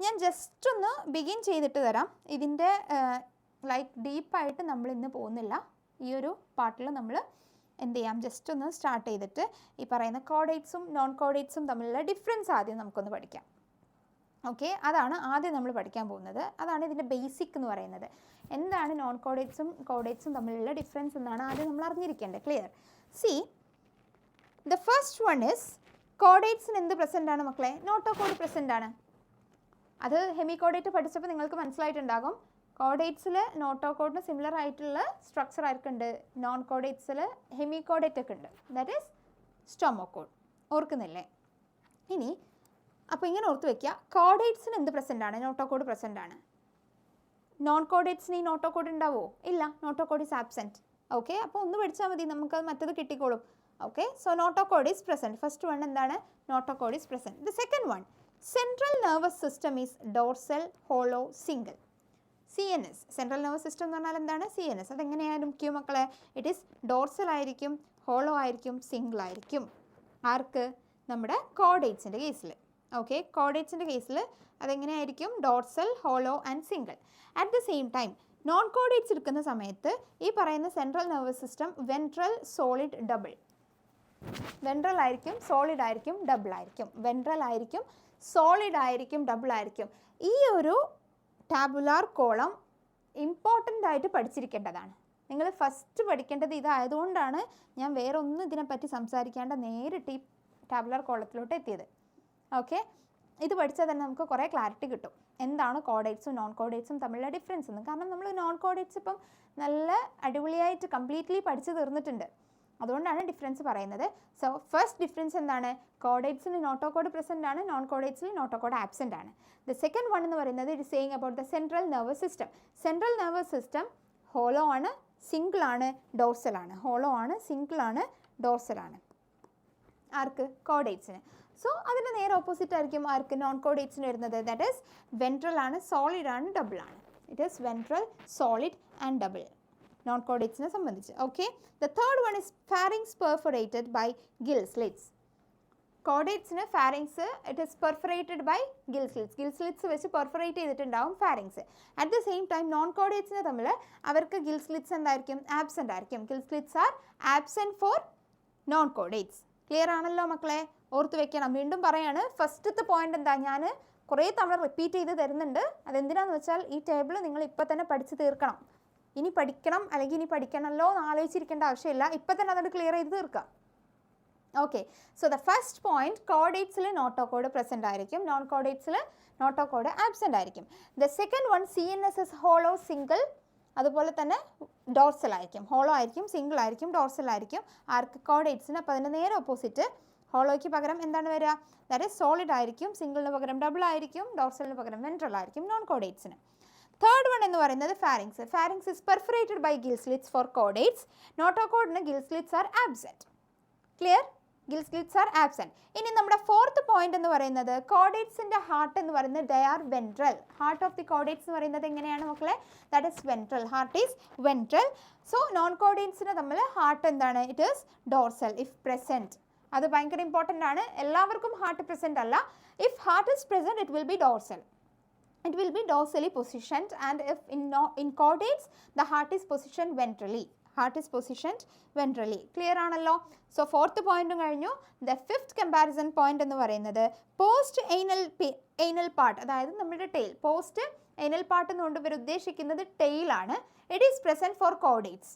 ഞാൻ ജസ്റ്റ് ഒന്ന് ബിഗിൻ ചെയ്തിട്ട് തരാം. ഇതിൻ്റെ ലൈക്ക് ഡീപ്പായിട്ട് നമ്മൾ ഇന്ന് പോകുന്നില്ല. ഈ ഒരു പാർട്ടിൽ നമ്മൾ എന്ത് ചെയ്യാം, ജസ്റ്റ് ഒന്ന് സ്റ്റാർട്ട് ചെയ്തിട്ട് ഈ പറയുന്ന കോഡേറ്റ്സും നോൺ കോഡേറ്റ്സും തമ്മിലുള്ള ഡിഫറൻസ് ആദ്യം നമുക്കൊന്ന് പഠിക്കാം. ഓക്കെ, അതാണ് ആദ്യം നമ്മൾ പഠിക്കാൻ പോകുന്നത്. അതാണ് ഇതിൻ്റെ ബേസിക് എന്ന് പറയുന്നത്. എന്താണ് നോൺ കോഡേറ്റ്സും കോഡേറ്റ്സും തമ്മിലുള്ള ഡിഫറൻസ് എന്നാണ് ആദ്യം നമ്മൾ അറിഞ്ഞിരിക്കേണ്ടത്. Clear? See, the first one is കോഡേറ്റ്സിന് എന്ത് പ്രസൻ്റ് ആണ് മക്കളെ? നോട്ടോകോഡ് പ്രസൻ്റ് ആണ്. അത് ഹെമികോഡേറ്റ് പഠിച്ചപ്പോൾ നിങ്ങൾക്ക് മനസ്സിലായിട്ടുണ്ടാകും. കോഡേറ്റ്സിൽ നോട്ടോകോഡിന് സിമിലർ ആയിട്ടുള്ള സ്ട്രക്ചർ ആയിരിക്കുന്നുണ്ട്, നോൺ കോഡേറ്റ്സിൽ ഹെമികോഡേറ്റ് ഒക്കെ ഉണ്ട്. That is stomochord. ഓർക്കുന്നില്ലേ? ഇനി അപ്പോൾ ഇങ്ങനെ ഓർത്ത് വയ്ക്കുക, കോഡേറ്റ്സിന് എന്ത് പ്രസൻ്റ് ആണ്? നോട്ടോകോഡ് പ്രസൻ്റ് ആണ്. നോൺ കോഡേറ്റ്സിന് ഈ നോട്ടോകോഡ് ഉണ്ടാവുമോ? ഇല്ല, നോട്ടോകോഡ് ഈസ് ആബ്സെൻറ്റ്. ഓക്കെ, അപ്പോൾ ഒന്ന് പഠിച്ചാൽ മതി, നമുക്കത് മറ്റത് കിട്ടിക്കോളും. Okay, so notochord is present. First one എന്താണ്? Notochord is present. The second one, central nervous system is dorsal, hollow, single. CNS, central nervous system എന്ന് പറഞ്ഞാൽ എന്താണ്? CNS. അതെങ്ങനെയായിരിക്കും മക്കളെ? ഇറ്റ് ഈസ് ഡോർസൽ ആയിരിക്കും, ഹോളോ ആയിരിക്കും, സിംഗിൾ ആയിരിക്കും. ആർക്ക്? നമ്മുടെ കോഡേറ്റ്സിൻ്റെ കേസിൽ. ഓക്കെ, കോഡേറ്റ്സിൻ്റെ കേസിൽ അതെങ്ങനെയായിരിക്കും? Dorsal, hollow and single. At the same time non chordates എടുക്കുന്ന സമയത്ത് ഈ പറയുന്ന central nervous system ventral, solid, double. Ventral ആയിരിക്കും, സോളിഡ് ആയിരിക്കും, ഡബിൾ ആയിരിക്കും. വെൻട്രൽ ആയിരിക്കും, സോളിഡ് ആയിരിക്കും, ഡബിൾ ആയിരിക്കും. ഈ ഒരു ടാബുലാർ കോളം ഇമ്പോർട്ടൻ്റ് ആയിട്ട് പഠിച്ചിരിക്കേണ്ടതാണ്. നിങ്ങൾ ഫസ്റ്റ് പഠിക്കേണ്ടത് ഇതായതുകൊണ്ടാണ് ഞാൻ വേറെ ഒന്നും ഇതിനെപ്പറ്റി സംസാരിക്കാണ്ട് നേരിട്ട് ഈ ടാബുലാർ കോളത്തിലോട്ട് എത്തിയത്. ഓക്കെ, ഇത് പഠിച്ചാൽ തന്നെ നമുക്ക് കുറേ ക്ലാരിറ്റി കിട്ടും എന്താണ് കോഡേറ്റ്സും നോൺ കോഡേറ്റ്സും തമ്മിലുള്ള ഡിഫറൻസ് എന്ന്. കാരണം നമ്മൾ നോൺ കോഡേറ്റ്സ് ഇപ്പം നല്ല അടിപൊളിയായിട്ട് കംപ്ലീറ്റ്ലി പഠിച്ചു തീർന്നിട്ടുണ്ട്. അതുകൊണ്ടാണ് ഡിഫറൻസ് പറയുന്നത്. സോ ഫസ്റ്റ് ഡിഫറൻസ് എന്താണ്? കോഡേറ്റ്സിന് നോട്ടോകോഡ് പ്രസൻ്റ് ആണ്, നോൺ കോഡേറ്റ്സിൽ നോട്ടോകോഡ് ആബ്സെൻ്റ് ആണ്. ദ സെക്കൻഡ് വൺ എന്ന് പറയുന്നത് it saying about the central nervous system. Central nervous system hollow ആണ്, സിംഗിൾ ആണ്, ഡോർസൽ ആണ്. ഹോളോ ആണ്, സിംഗിൾ ആണ്, ഡോർസൽ ആണ്. ആർക്ക്? കോഡേറ്റ്സിന്. സോ അതിന് നേരെ ഓപ്പോസിറ്റ് ആയിരിക്കും ആർക്ക്? നോൺ കോഡേറ്റ്സിന് വരുന്നത്. ദാറ്റ് ഈസ് വെൻട്രൽ ആണ്, സോളിഡ് ആണ്, ഡബിൾ ആണ്. It is ventral, solid and double non കോഡേറ്റ്സിനെ സംബന്ധിച്ച്. Okay, the third one is pharynx perforated by gill slits. കോഡേറ്റ്സിന് pharynx it is perforated by gill slits. Gill slits വെച്ച് perforate ചെയ്തിട്ടുണ്ടാവും pharynx. At the same time non കോഡേറ്റ്സിന് തമ്മിൽ അവർക്ക് gill slits എന്തായിരിക്കും? Absent ആയിരിക്കും. Gill slits are absent for non chordates. Clear ആണല്ലോ മക്കളെ? ഓർത്ത് വെക്കണം. വീണ്ടും പറയാണ്, ഫസ്റ്റത്തെ പോയിന്റ് എന്താ? ഞാൻ കുറേ തവണ റിപ്പീറ്റ് ചെയ്ത് തരുന്നുണ്ട്. അതെന്തിനാന്ന് വെച്ചാൽ ഈ ടേബിൾ നിങ്ങൾ ഇപ്പോൾ തന്നെ പഠിച്ച് തീർക്കണം. ഇനി പഠിക്കണം അല്ലെങ്കിൽ ഇനി പഠിക്കണമല്ലോ എന്ന് ആലോചിച്ചിരിക്കേണ്ട ആവശ്യമില്ല. ഇപ്പം തന്നെ അതോട് ക്ലിയർ ചെയ്ത് തീർക്കാം. Okay, so the first point, കോഡേറ്റ്സിൽ നോട്ടോകോഡ് പ്രസൻ്റ് ആയിരിക്കും, നോൺ കോഡേറ്റ്സിൽ നോട്ടോകോഡ് ആബ്സെൻ്റ് ആയിരിക്കും. The second one, CNS is hollow, single. അതുപോലെ തന്നെ ഡോർസൽ ആയിരിക്കും. ഹോളോ ആയിരിക്കും, സിംഗിൾ ആയിരിക്കും, ഡോർസൽ ആയിരിക്കും. ആർക്ക്? കോഡേറ്റ്സിന്. അപ്പോൾ അതിൻ്റെ നേരെ ഓപ്പോസിറ്റ് ഹോളോയ്ക്ക് പകരം എന്താണ് വരിക? ദാറ്റ് ഈസ് സോളിഡ് ആയിരിക്കും, സിംഗിളിന് പകരം ഡബിൾ ആയിരിക്കും, ഡോർസലിന് പകരം വെൻട്രൽ ആയിരിക്കും നോൺ കോഡേറ്റ്സിന്. തേർഡ് വൺ എന്ന് പറയുന്നത് pharynx. Pharynx is perforated by gill slits for chordates. നോട്ടോകോഡിന് gill slits are absent. Clear? Gill slits are absent. ഇനി നമ്മുടെ ഫോർത്ത് പോയിന്റ് എന്ന് പറയുന്നത് കോഡേറ്റ്സിന്റെ ഹാർട്ട് എന്ന് പറയുന്നത് they are ventral. Heart of the chordates എന്ന് പറയുന്നത് എങ്ങനെയാണ് മക്കളെ? That is ventral. Heart is ventral. So non chordatesന് തമ്മിൽ ഹാർട്ട് എന്താണ്? It is dorsal if present. അത് ഭയങ്കര ഇമ്പോർട്ടൻ്റ് ആണ്. എല്ലാവർക്കും ഹാർട്ട് പ്രസന്റ് അല്ല. If heart is present, it will be dorsal. It will be dorsally positioned, and if in chordates the heart is positioned ventrally. Heart is positioned ventrally. Clear ആണല്ലോ? So fourth point കഴിഞ്ഞു. The fifth comparison point എന്ന് പറയുന്നത് post anal part, അതായത് നമ്മുടെ tail. Post anal part എന്നുകൊണ്ട് ഇവർ ഉദ്ദേശിക്കുന്നത് tail ആണ്. It is present for chordates.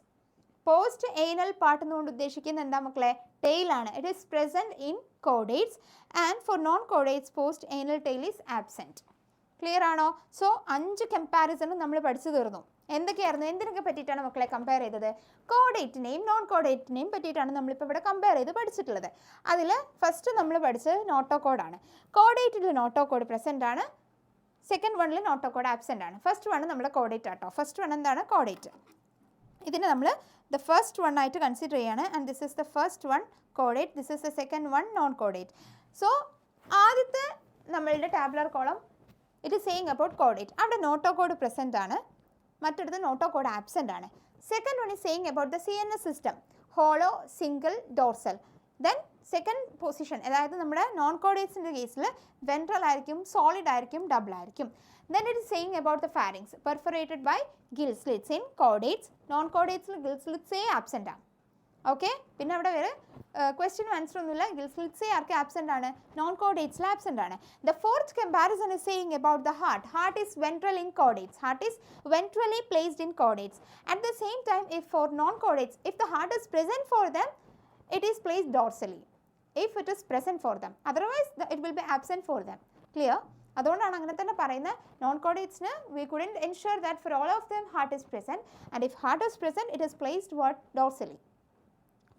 Post anal part എന്നുകൊണ്ട് ഉദ്ദേശിക്കുന്നത് എന്താ മക്കളെ? Tail ആണ്. It is present in chordates, and for non chordates post anal tail is absent. Clear ആണോ? സോ 5 കമ്പാരിസണും നമ്മൾ പഠിച്ചു തീർന്നു. എന്തൊക്കെയായിരുന്നു? എന്തിനൊക്കെ പറ്റിയിട്ടാണ് മക്കളെ കമ്പയർ ചെയ്തത്? കോഡേറ്റിനെയും നോൺ കോഡേറ്റിനെയും പറ്റിയിട്ടാണ് നമ്മളിപ്പോൾ ഇവിടെ കമ്പയർ ചെയ്ത് പഠിച്ചിട്ടുള്ളത്. അതിൽ ഫസ്റ്റ് നമ്മൾ പഠിച്ചത് നോട്ടോകോഡാണ്. കോഡേറ്റിൽ നോട്ടോകോഡ് പ്രസൻ്റ് ആണ്, സെക്കൻഡ് വണ്ണിൽ നോട്ടോകോഡ് ആബ്സെൻ്റ് ആണ്. ഫസ്റ്റ് വൺ നമ്മുടെ കോഡേറ്റ് ആട്ടോ. ഫസ്റ്റ് വൺ എന്താണ്? കോഡേറ്റ്. ഇതിനെ നമ്മൾ ദ ഫസ്റ്റ് വൺ ആയിട്ട് കൺസിഡർ ചെയ്യാണ്. And this is the first one caudate, this is the second one non caudate. So ആദ്യത്തെ നമ്മളുടെ tabular column it is saying about caudate. അവിടെ നോട്ടോകോഡ് പ്രസൻ്റ് ആണ്, മറ്റൊരുത്ത് notochord absent ആണ്. Second one is saying about the CNS system, hollow, single, dorsal. Then second position, അതായത് നമ്മുടെ non കോഡേറ്റ്സിൻ്റെ കേസിൽ ventral ആയിരിക്കും, solid ആയിരിക്കും, ഡബിൾ ആയിരിക്കും. Then it is saying about the pharynx perforated by gill slits in chordates. Non കോഡേറ്റ്സിൽ gill സ്ലിറ്റ്സേ absent ആണ്. Okay, പിന്നെ അവിടെ വേറെ ക്വസ്റ്റ്യൻ ആൻസർ ഒന്നുമില്ല. ഗിൽ സ്ലിറ്റ്സേ ആർക്ക് ആബ്സെൻ്റ് ആണ്? നോൺ കോഡേറ്റ്സിൽ ആബ്സെൻ്റ് ആണ്. The fourth comparison is saying about the heart. Heart is ventral in chordates. Heart is ventrally placed in chordates. At the same time, if for non-chordates, if the heart is present for them, it is placed dorsally. If it is present for them, otherwise it will be absent for them. Clear? അതുകൊണ്ടാണ് അങ്ങനെ തന്നെ പറയുന്നത്. Non കോഡേറ്റ്സിന് we couldn't ensure that for all of them heart is present, and if heart is present, it is placed what? Dorsally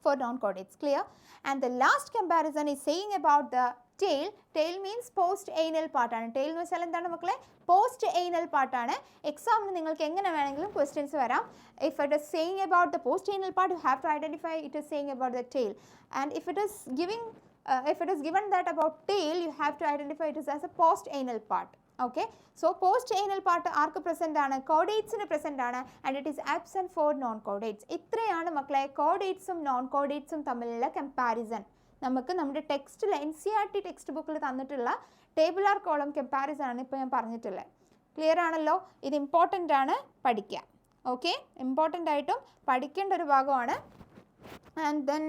for non-chordates. Clear? And the last comparison is saying about the tail. Tail means post anal part ആണ്. tail എന്ന് വെച്ചാൽ എന്താണ് മക്കളെ? Post anal part ആണ്. എക്സാമിന് നിങ്ങൾക്ക് എങ്ങനെ വേണമെങ്കിലും ക്വസ്റ്റ്യൻസ് വരാം. If it is saying about the post anal part, you have to identify it is saying about the tail. And if it is given that about tail, you have to identify it as a post anal part. Okay, so post anal part arc present ആണ്? കോഡേറ്റ്സിന് present ആണ്, and it is absent four non chordates. ഇത്രയാണ് മക്കളെ കോഡേറ്റ്സും non കോഡേറ്റ്സും തമ്മിലുള്ള comparison. നമുക്ക് നമ്മുടെ ടെക്സ്റ്റിൽ NCERT text ബുക്കിൽ തന്നിട്ടുള്ള ടേബിളാർ കോളം കമ്പാരിസൺ ആണ് ഇപ്പോൾ ഞാൻ പറഞ്ഞിട്ടുള്ളത്. ക്ലിയർ ആണല്ലോ? ഇത് ഇമ്പോർട്ടൻ്റ് ആണ്, പഠിക്കുക. ഓക്കെ, ഇമ്പോർട്ടൻ്റ് ആയിട്ടും പഠിക്കേണ്ട ഒരു ഭാഗമാണ്. ആൻഡ് ദെൻ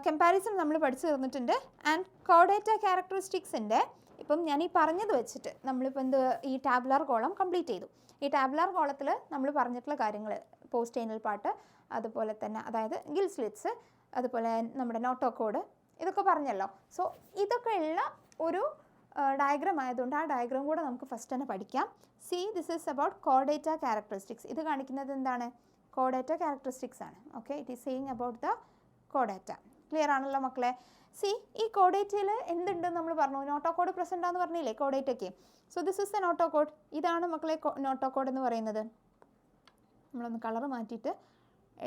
കമ്പാരിസൺ നമ്മൾ പഠിച്ചു തീർന്നിട്ടുണ്ട്. ആൻഡ് കോഡേറ്റ ക്യാരക്ടറിസ്റ്റിക്സിൻ്റെ ഇപ്പം ഞാൻ ഈ പറഞ്ഞത് വെച്ചിട്ട് നമ്മളിപ്പോൾ ഈ ടാബുലാർ കോളം കംപ്ലീറ്റ് ചെയ്തു. ഈ ടാബുലാർ കോളത്തിൽ നമ്മൾ പറഞ്ഞിട്ടുള്ള കാര്യങ്ങൾ പോസ്റ്റ് ഏനൽ പാർട്ട്, അതുപോലെ തന്നെ അതായത് ഗിൽ സ്ലിറ്റ്സ്, അതുപോലെ നമ്മുടെ നോട്ടോകോഡ്, ഇതൊക്കെ പറഞ്ഞല്ലോ. സോ ഇതൊക്കെ ഉള്ള ഒരു ഡയഗ്രാം ആയതുകൊണ്ട് ആ ഡയഗ്രാം കൂടെ നമുക്ക് ഫസ്റ്റ് തന്നെ പഠിക്കാം. സി ദിസ് ഈസ് അബൌട്ട് കോഡേറ്റ ക്യാരക്ടറിസ്റ്റിക്സ്. ഇത് കാണിക്കുന്നത് എന്താണ്? കോഡേറ്റ ക്യാരക്ടറിസ്റ്റിക്സ് ആണ്. Okay, it is saying about the കോഡേറ്റ. ക്ലിയർ ആണല്ലോ മക്കളെ? സി ഈ കോഡേറ്റയിൽ എന്തുണ്ടെന്ന് നമ്മൾ പറഞ്ഞു. നോട്ടോകോഡ് പ്രസൻ്റ് ആണെന്ന് പറഞ്ഞില്ലേ കോഡേറ്റയ്ക്ക്. So this is the notochord. ഇതാണ് മക്കളെ നോട്ടോകോഡ് എന്ന് പറയുന്നത്. നമ്മളൊന്ന് കളർ മാറ്റിയിട്ട്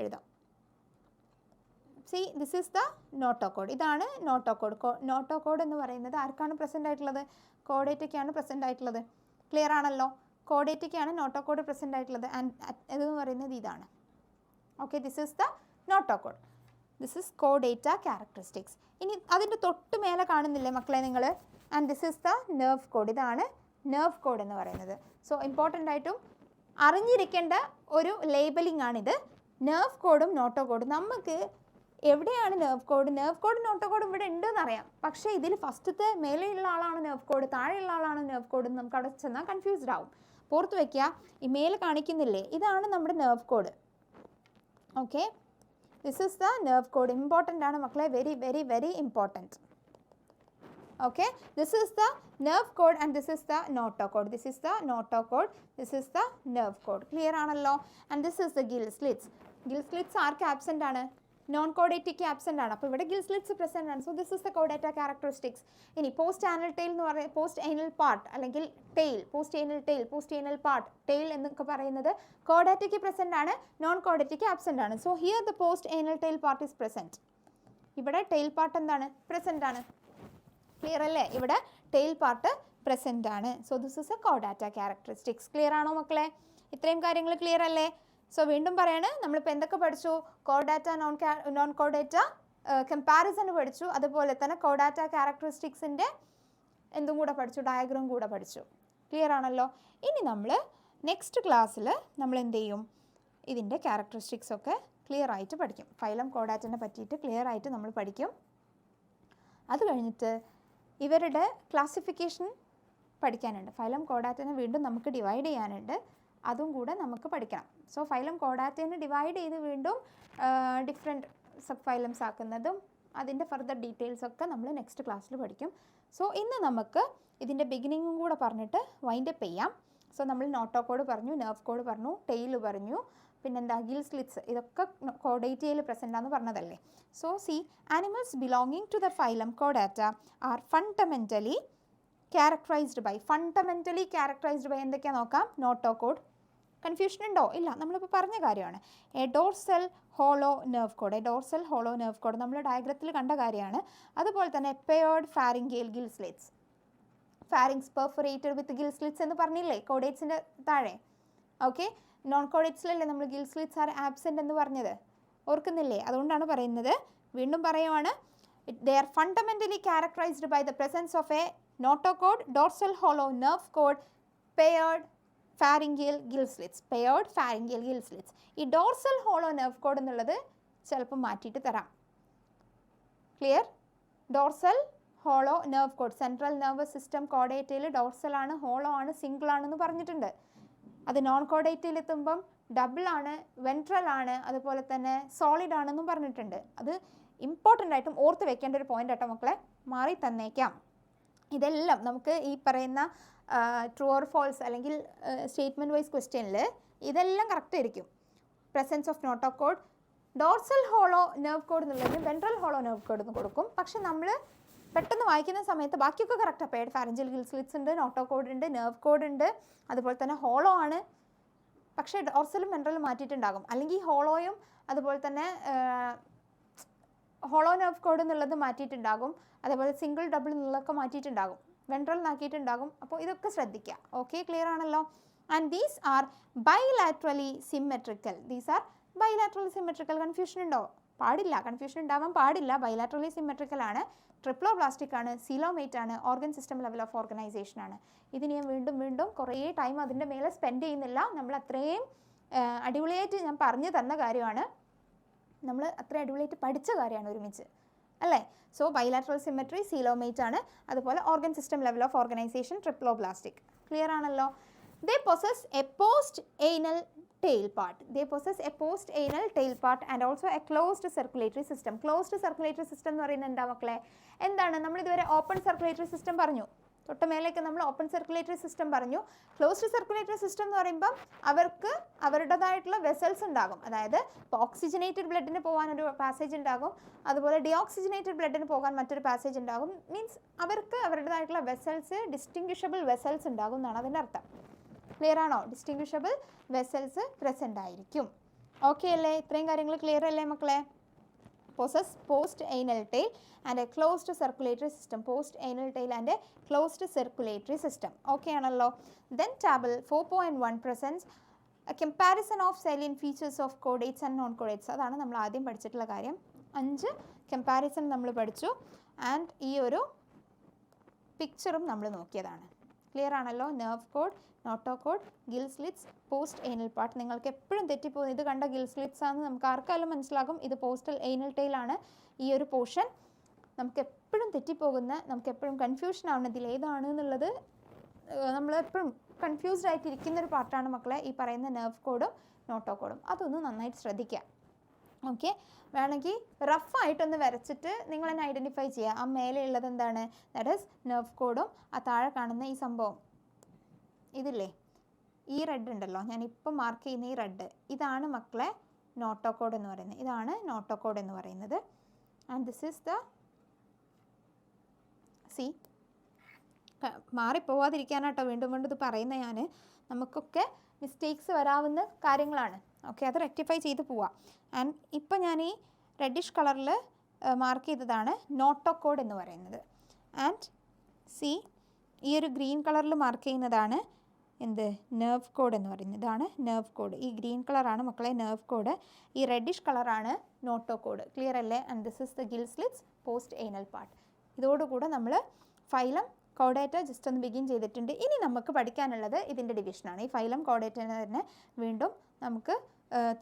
എഴുതാം. See this is the notochord. ഇതാണ് നോട്ടോകോഡ്. നോട്ടോകോഡ് എന്ന് പറയുന്നത് ആർക്കാണ് പ്രസൻ്റ് ആയിട്ടുള്ളത്? കോഡേറ്റയ്ക്കാണ് പ്രസൻ്റ് ആയിട്ടുള്ളത്. ക്ലിയർ ആണല്ലോ? കോഡേറ്റയ്ക്കാണ് നോട്ടോകോഡ് പ്രസൻ്റ് ആയിട്ടുള്ളത്. ആൻഡ് ഇതെന്ന് പറയുന്നത് ഇതാണ്. Okay, this is the notochord. This is കോഡേറ്റ ക്യാരക്ടറിസ്റ്റിക്സ്. ഇനി അതിൻ്റെ തൊട്ട് മേലെ കാണുന്നില്ലേ മക്കളെ നിങ്ങൾ? And this is the nerve cord. ഇതാണ് നെർവ് കോഡ് എന്ന് പറയുന്നത്. സോ ഇമ്പോർട്ടൻ്റ് ആയിട്ടും അറിഞ്ഞിരിക്കേണ്ട ഒരു ലേബലിംഗ് ആണിത്. നെർവ് കോഡും നോട്ടോകോഡും. നമുക്ക് എവിടെയാണ് നെർവ് കോഡ്? നെർവ് കോഡ് നോട്ടോകോഡും ഇവിടെ ഉണ്ടെന്ന് അറിയാം. പക്ഷേ ഇതിൽ ഫസ്റ്റത്തെ മേലെയുള്ള ആളാണ് നെർവ് കോഡ്, താഴെയുള്ള ആളാണ് നെർവ് കോഡ് എന്ന് നമുക്ക് അവിടെ ചെന്നാൽ കൺഫ്യൂസ്ഡ് ആവും. പുറത്ത് വയ്ക്കുക. ഈ മേലെ കാണിക്കുന്നില്ലേ? ഇതാണ് നമ്മുടെ nerve cord. Okay, this is the nerve cord. Important ആണ് മക്കളെ, very very very important. Okay, this is the nerve cord and this is the notochord. This is the notochord, this is the nerve cord. Clear ആണല്ലോ? And this is the gill slits. Gill slits ആർക്ക് absent ആണ്? Non കോഡേറ്റയ്ക്ക് absent ആണ്. അപ്പോൾ ഇവിടെ gill slits present ആണ്. So this is the കോഡേറ്റ characteristics. ഇനി പോസ്റ്റ് ആനൽ ടെയിൽ എന്ന് പറയുന്നത് പോസ്റ്റ് ഏനൽ പാർട്ട് അല്ലെങ്കിൽ tail, post anal tail, post anal part, tail എന്നൊക്കെ പറയുന്നത് കോഡേറ്റയ്ക്ക് പ്രസൻ്റ് ആണ്, നോൺ കോഡേറ്റയ്ക്ക് ആബ്സെൻ്റ് ആണ്. So here the post anal tail part is present. ഇവിടെ ടെയിൽ പാർട്ട് എന്താണ്? പ്രസൻ്റ് ആണ്. ക്ലിയർ അല്ലേ? ഇവിടെ ടെയിൽ പാർട്ട് പ്രസൻ്റ് ആണ്. സോ ദിസ് ഇസ് എ കോഡാറ്റ ക്യാരക്ടറിസ്റ്റിക്സ്. ക്ലിയർ ആണോ മക്കളെ? ഇത്രയും കാര്യങ്ങൾ ക്ലിയർ അല്ലേ? സോ വീണ്ടും പറയാണ്, നമ്മളിപ്പോൾ എന്തൊക്കെ പഠിച്ചു? കോഡാറ്റ, നോൺ കോഡാറ്റ കമ്പാരിസൺ പഠിച്ചു. അതുപോലെ തന്നെ കോഡാറ്റ ക്യാരക്ടറിസ്റ്റിക്സിൻ്റെ എന്തും കൂടെ പഠിച്ചു? ഡയഗ്രാം കൂടെ പഠിച്ചു. ക്ലിയർ ആണല്ലോ? ഇനി നമ്മൾ നെക്സ്റ്റ് ക്ലാസ്സിൽ നമ്മൾ എന്ത് ചെയ്യും? ഇതിൻ്റെ ക്യാരക്ടറിസ്റ്റിക്സ് ഒക്കെ ക്ലിയർ ആയിട്ട് പഠിക്കും. ഫൈലം കോഡാറ്റനെ പറ്റിയിട്ട് ക്ലിയർ ആയിട്ട് നമ്മൾ പഠിക്കും. അത് കഴിഞ്ഞിട്ട് ഇവരുടെ ക്ലാസിഫിക്കേഷൻ പഠിക്കാനുണ്ട്. ഫൈലം കോഡാറ്റനെ വീണ്ടും നമുക്ക് ഡിവൈഡ് ചെയ്യാനുണ്ട്. അതും കൂടെ നമുക്ക് പഠിക്കണം. സോ ഫൈലം കോഡാറ്റനെ ഡിവൈഡ് ചെയ്ത് വീണ്ടും ഡിഫറെൻറ്റ് സബ് ഫൈലംസ് ആക്കുന്നതും അതിൻ്റെ ഫർദർ ഡീറ്റെയിൽസ് ഒക്കെ നമ്മൾ നെക്സ്റ്റ് ക്ലാസ്സിൽ പഠിക്കും. സോ ഇന്ന് നമുക്ക് ഇതിൻ്റെ ബിഗിനിങ്ങും കൂടെ പറഞ്ഞിട്ട് വൈൻഡപ്പ് ചെയ്യാം. സോ നമ്മൾ നോട്ടോ കോഡ് പറഞ്ഞു, നെർവ് കോഡ് പറഞ്ഞു, ടെയിൽ പറഞ്ഞു, പിന്നെന്താ ഗിൽ സ്ലിറ്റ്സ്, ഇതൊക്കെ കോഡേറ്റയിൽ പ്രസൻ്റ് ആണെന്ന് പറഞ്ഞതല്ലേ. So see animals belonging to the phylum കോഡാറ്റ are fundamentally characterised by. Fundamentally characterised by എന്തൊക്കെയാണ് നോക്കാം? നോട്ടോ കോഡ്. കൺഫ്യൂഷൻ ഉണ്ടോ? ഇല്ല, നമ്മളിപ്പോൾ പറഞ്ഞ കാര്യമാണ്. A dorsal hollow nerve cord. A dorsal hollow nerve cord നമ്മൾ ഡയഗ്രത്തിൽ കണ്ട കാര്യമാണ്. അതുപോലെ തന്നെ paired pharyngeal gill slits. Pharynx perforated with gill slits എന്ന് പറഞ്ഞില്ലേ കോഡേറ്റ്സിൻ്റെ താഴെ? ഓക്കെ, നോൺ കോഡേറ്റ്സിലല്ലേ നമ്മൾ ഗിൽ സ്ലിറ്റ്സ് ആർ ആബ്സെൻ്റ് എന്ന് പറഞ്ഞത്? ഓർക്കുന്നില്ലേ? അതുകൊണ്ടാണ് പറയുന്നത്. വീണ്ടും പറയുവാണ്, they are fundamentally characterized by the presence of a notochord, dorsal hollow nerve cord, paired pharyngeal gill slits. Paired pharyngeal gill slits. ഈ dorsal hollow nerve cord എന്നുള്ളത് ചിലപ്പോൾ മാറ്റിയിട്ട് തരാം. Clear? Dorsal hollow nerve cord. Central nervous system കോഡേറ്റയിൽ dorsal ആണ്, hollow ആണ്, single ആണെന്ന് പറഞ്ഞിട്ടുണ്ട്. അത് നോൺ കോഡേറ്റയിൽ എത്തുമ്പം ഡബിൾ ആണ്, വെൻട്രൽ ആണ്, അതുപോലെ തന്നെ സോളിഡ് ആണെന്നും പറഞ്ഞിട്ടുണ്ട്. അത് ഇമ്പോർട്ടൻ്റ് ആയിട്ടും ഓർത്ത് വെക്കേണ്ട ഒരു പോയിൻ്റ് ആട്ടോ മക്കളെ. മാറി തന്നേക്കാം. ഇതെല്ലാം നമുക്ക് ഈ പറയുന്ന ട്രൂ ഓർ ഫോൾസ് അല്ലെങ്കിൽ സ്റ്റേറ്റ്മെൻറ്റ് വൈസ് ക്വസ്റ്റ്യനിൽ ഇതെല്ലാം കറക്റ്റ് ആയിരിക്കും. Presence of notochord, dorsal hollow nerve cord എന്നുള്ളതിന് വെൻട്രൽ ഹോളോ നെർവ് കോഡ് എന്ന് കൊടുക്കും. പക്ഷെ നമ്മൾ പെട്ടെന്ന് വായിക്കുന്ന സമയത്ത് ബാക്കിയൊക്കെ കറക്റ്റാണ്. പേഡ് ഫാരഞ്ചൽ ഗിൽ സ്ലിറ്റ്സ് ഉണ്ട്, നോട്ടോകോഡ് ഉണ്ട്, നെർവ് കോഡ് ഉണ്ട്, അതുപോലെ തന്നെ ഹോളോ ആണ്. പക്ഷേ ഡോർസലും വെൻട്രലും മാറ്റിയിട്ടുണ്ടാകും. അല്ലെങ്കിൽ ഹോളോയും അതുപോലെ തന്നെ ഹോളോ നെർവ് കോഡ് എന്നുള്ളത് മാറ്റിയിട്ടുണ്ടാകും. അതേപോലെ സിംഗിൾ ഡബിൾ എന്നുള്ളതൊക്കെ മാറ്റിയിട്ടുണ്ടാകും, വെൻട്രൽ ആക്കിയിട്ടുണ്ടാകും. അപ്പോൾ ഇതൊക്കെ ശ്രദ്ധിക്കുക. ഓക്കെ, ക്ലിയർ ആണല്ലോ? And these are bilaterally symmetrical. These are bilaterally symmetrical. Confusion ഉണ്ടോ? പാടില്ല, കൺഫ്യൂഷൻ ഉണ്ടാവാൻ പാടില്ല. ബൈലാറ്ററലി സിമെട്രിക്കൽ ആണ്, ട്രിപ്ലോബ്ലാസ്റ്റിക് ആണ്, സീലോമേറ്റ് ആണ്, organ system level of organization ആണ്. ഇതിന് ഞാൻ വീണ്ടും കുറേ ടൈം അതിൻ്റെ മേലെ സ്പെൻഡ് ചെയ്യുന്നില്ല. നമ്മൾ അത്രയും അടിപൊളിയായിട്ട് ഞാൻ പറഞ്ഞു തന്ന കാര്യമാണ്, നമ്മൾ അത്രയും അടിപൊളിയായിട്ട് പഠിച്ച കാര്യമാണ് ഒരുമിച്ച്, അല്ലേ? സോ ബൈലാറ്ററൽ സിമെട്രി, സീലോമേറ്റ് ആണ്, അതുപോലെ organ system level of organisation, triploblastic. Clear ആണല്ലോ? They possess a post-anal tail part. They possess a post-anal tail part and also a closed circulatory system. Closed circulatory system എന്ന് പറയുന്നത് എന്താ മക്കളെ? എന്താണ്? നമ്മൾ ഇതുവരെ ഓപ്പൺ സർക്കുലേറ്ററി സിസ്റ്റം പറഞ്ഞു. തൊട്ട് മേലേക്ക് നമ്മൾ ഓപ്പൺ സർക്കുലേറ്ററി സിസ്റ്റം പറഞ്ഞു. ക്ലോസ്ഡ് സർക്കുലേറ്ററി സിസ്റ്റം എന്ന് പറയുമ്പം അവർക്ക് അവരുടേതായിട്ടുള്ള വെസൽസ് ഉണ്ടാകും. അതായത് ഇപ്പോൾ ഓക്സിജനേറ്റഡ് ബ്ലഡിന് പോകാൻ ഒരു പാസേജ് ഉണ്ടാകും, അതുപോലെ ഡിയോക്സിജനേറ്റഡ് ബ്ലഡിന് പോകാൻ മറ്റൊരു പാസേജ് ഉണ്ടാകും. മീൻസ് അവർക്ക് അവരുടേതായിട്ടുള്ള വെസൽസ്, ഡിസ്റ്റിങ്വിഷബിൾ വെസൽസ് ഉണ്ടാകും എന്നാണ് അതിൻ്റെ അർത്ഥം. ക്ലിയർ ആണോ? ഡിസ്റ്റിങ്വിഷബിൾ വെസൽസ് പ്രസൻ്റ് ആയിരിക്കും. ഓക്കെ അല്ലേ? ഇത്രയും കാര്യങ്ങൾ ക്ലിയർ അല്ലേ മക്കളെ? possess post-anal tail and a closed circulatory system. Post-anal tail and a closed circulatory system. Okay ആണല്ലോ? Then table 4.1 presents a comparison of salient features of chordates and non-chordates. അതാണ് നമ്മൾ ആദ്യം പഠിച്ചിട്ടുള്ള കാര്യം. 5 കമ്പാരിസൺ നമ്മൾ പഠിച്ചു. ആൻഡ് ഈ ഒരു പിക്ചറും നമ്മൾ നോക്കിയതാണ്. ക്ലിയർ ആണല്ലോ? Nerve code, notochord, Gill slits, post anal part. നിങ്ങൾക്ക് എപ്പോഴും തെറ്റിപ്പോകും. ഇത് കണ്ട ഗിൽ സ്ലിറ്റ്സ് ആണെന്ന് നമുക്ക് ആർക്കായാലും മനസ്സിലാകും. ഇത് പോസ്റ്റൽ ഏനൽ ടെയിൽ ആണ്. ഈ ഒരു പോർഷൻ നമുക്ക് എപ്പോഴും തെറ്റിപ്പോകുന്ന, നമുക്ക് എപ്പോഴും കൺഫ്യൂഷൻ ആവുന്ന ഇതിൽ ഏതാണ് എന്നുള്ളത് നമ്മളെപ്പോഴും കൺഫ്യൂസ്ഡ് ആയിട്ടിരിക്കുന്നൊരു പാർട്ടാണ് മക്കളെ ഈ പറയുന്ന നെർവ് കോഡും നോട്ടോകോഡും. അതൊന്ന് നന്നായിട്ട് ശ്രദ്ധിക്കുക. ഓക്കെ, വേണമെങ്കിൽ റഫായിട്ടൊന്ന് വരച്ചിട്ട് നിങ്ങൾ തന്നെ ഐഡൻറ്റിഫൈ ചെയ്യുക. ആ മേലെ ഉള്ളത് എന്താണ്? ദാറ്റ് ഈസ് നെർവ് കോഡും ആ താഴെ കാണുന്ന ഈ സംഭവം ഇതില്ലേ, ഈ റെഡ് ഉണ്ടല്ലോ, ഞാനിപ്പം മാർക്ക് ചെയ്യുന്ന ഈ റെഡ്, ഇതാണ് മക്കളെ നോട്ടോകോഡ് എന്ന് പറയുന്നത്. ഇതാണ് നോട്ടോകോഡ് എന്ന് പറയുന്നത്. And this is the C. മാറിപ്പോവാതിരിക്കാനാട്ടോ വീണ്ടും വീണ്ടും ഇത് പറയുന്നത്. ഞാൻ നമുക്കൊക്കെ മിസ്റ്റേക്സ് വരാവുന്ന കാര്യങ്ങളാണ്. ഓക്കെ, അത് റെക്ടിഫൈ ചെയ്ത് പോവാം. ആൻഡ് ഇപ്പം ഞാൻ ഈ റെഡിഷ് കളറിൽ മാർക്ക് ചെയ്തതാണ് നോട്ടോകോഡ് എന്ന് പറയുന്നത്. ആൻഡ് സി ഈ ഒരു ഗ്രീൻ കളറിൽ മാർക്ക് ചെയ്യുന്നതാണ് എന്ത് നെർവ് കോഡ് എന്ന് പറയുന്നത്. ഇതാണ് നെർവ് കോഡ്. ഈ ഗ്രീൻ കളറാണ് മക്കളെ നെർവ് കോഡ്. ഈ റെഡിഷ് കളറാണ് നോട്ടോകോഡ്. ക്ലിയർ അല്ലേ? And this is the gill slits post anal part. ഇതോടുകൂടെ നമ്മൾ ഫൈലം കോഡേറ്റ ജസ്റ്റ് ഒന്ന് ബിഗിൻ ചെയ്തിട്ടുണ്ട്. ഇനി നമുക്ക് പഠിക്കാനുള്ളത് ഇതിൻ്റെ ഡിവിഷനാണ്. ഈ ഫൈലം കോഡേറ്റനെ തന്നെ വീണ്ടും നമുക്ക്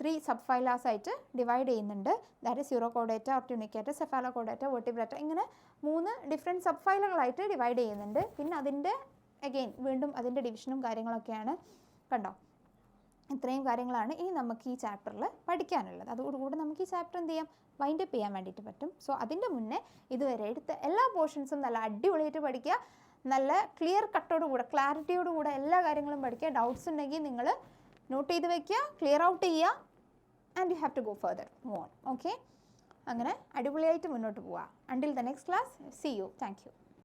3 സബ് ഫൈലാസ് ആയിട്ട് ഡിവൈഡ് ചെയ്യുന്നുണ്ട്. ദാറ്റ് ഈസ് യൂറോകോഡേറ്റ, ഒർട്ടിനിക്കേറ്റ, സെഫാലോകോഡേറ്റ, വെർട്ടിബ്രേറ്റ, ഇങ്ങനെ 3 ഡിഫറെൻറ്റ് സബ് ഫൈലുകളായിട്ട് ഡിവൈഡ് ചെയ്യുന്നുണ്ട്. പിന്നെ അതിൻ്റെ അഗെയിൻ വീണ്ടും അതിൻ്റെ ഡിവിഷനും കാര്യങ്ങളൊക്കെയാണ്. കണ്ടോ? ഇത്രയും കാര്യങ്ങളാണ് ഇനി നമുക്ക് ഈ ചാപ്റ്ററിൽ പഠിക്കാനുള്ളത്. അതോടുകൂടി നമുക്ക് ഈ ചാപ്റ്റർ എന്ത് ചെയ്യാം, വൈൻഡപ്പ് ചെയ്യാൻ വേണ്ടിയിട്ട് പറ്റും. സോ അതിൻ്റെ മുന്നേ ഇതുവരെ എടുത്ത എല്ലാ പോർഷൻസും നല്ല അടിപൊളിയായിട്ട് പഠിക്കുക. നല്ല ക്ലിയർ കട്ടോടുകൂടെ ക്ലാരിറ്റിയോടുകൂടെ എല്ലാ കാര്യങ്ങളും പഠിക്കുക. ഡൗട്ട്സ് ഉണ്ടെങ്കിൽ നിങ്ങൾ നോട്ട് ചെയ്ത് വയ്ക്കുക, ക്ലിയർ ഔട്ട് ചെയ്യുക. And you have to go further move on. Okay, അങ്ങനെ അടിപൊളിയായിട്ട് മുന്നോട്ട് പോവുക. Until the next class, see you. Thank U.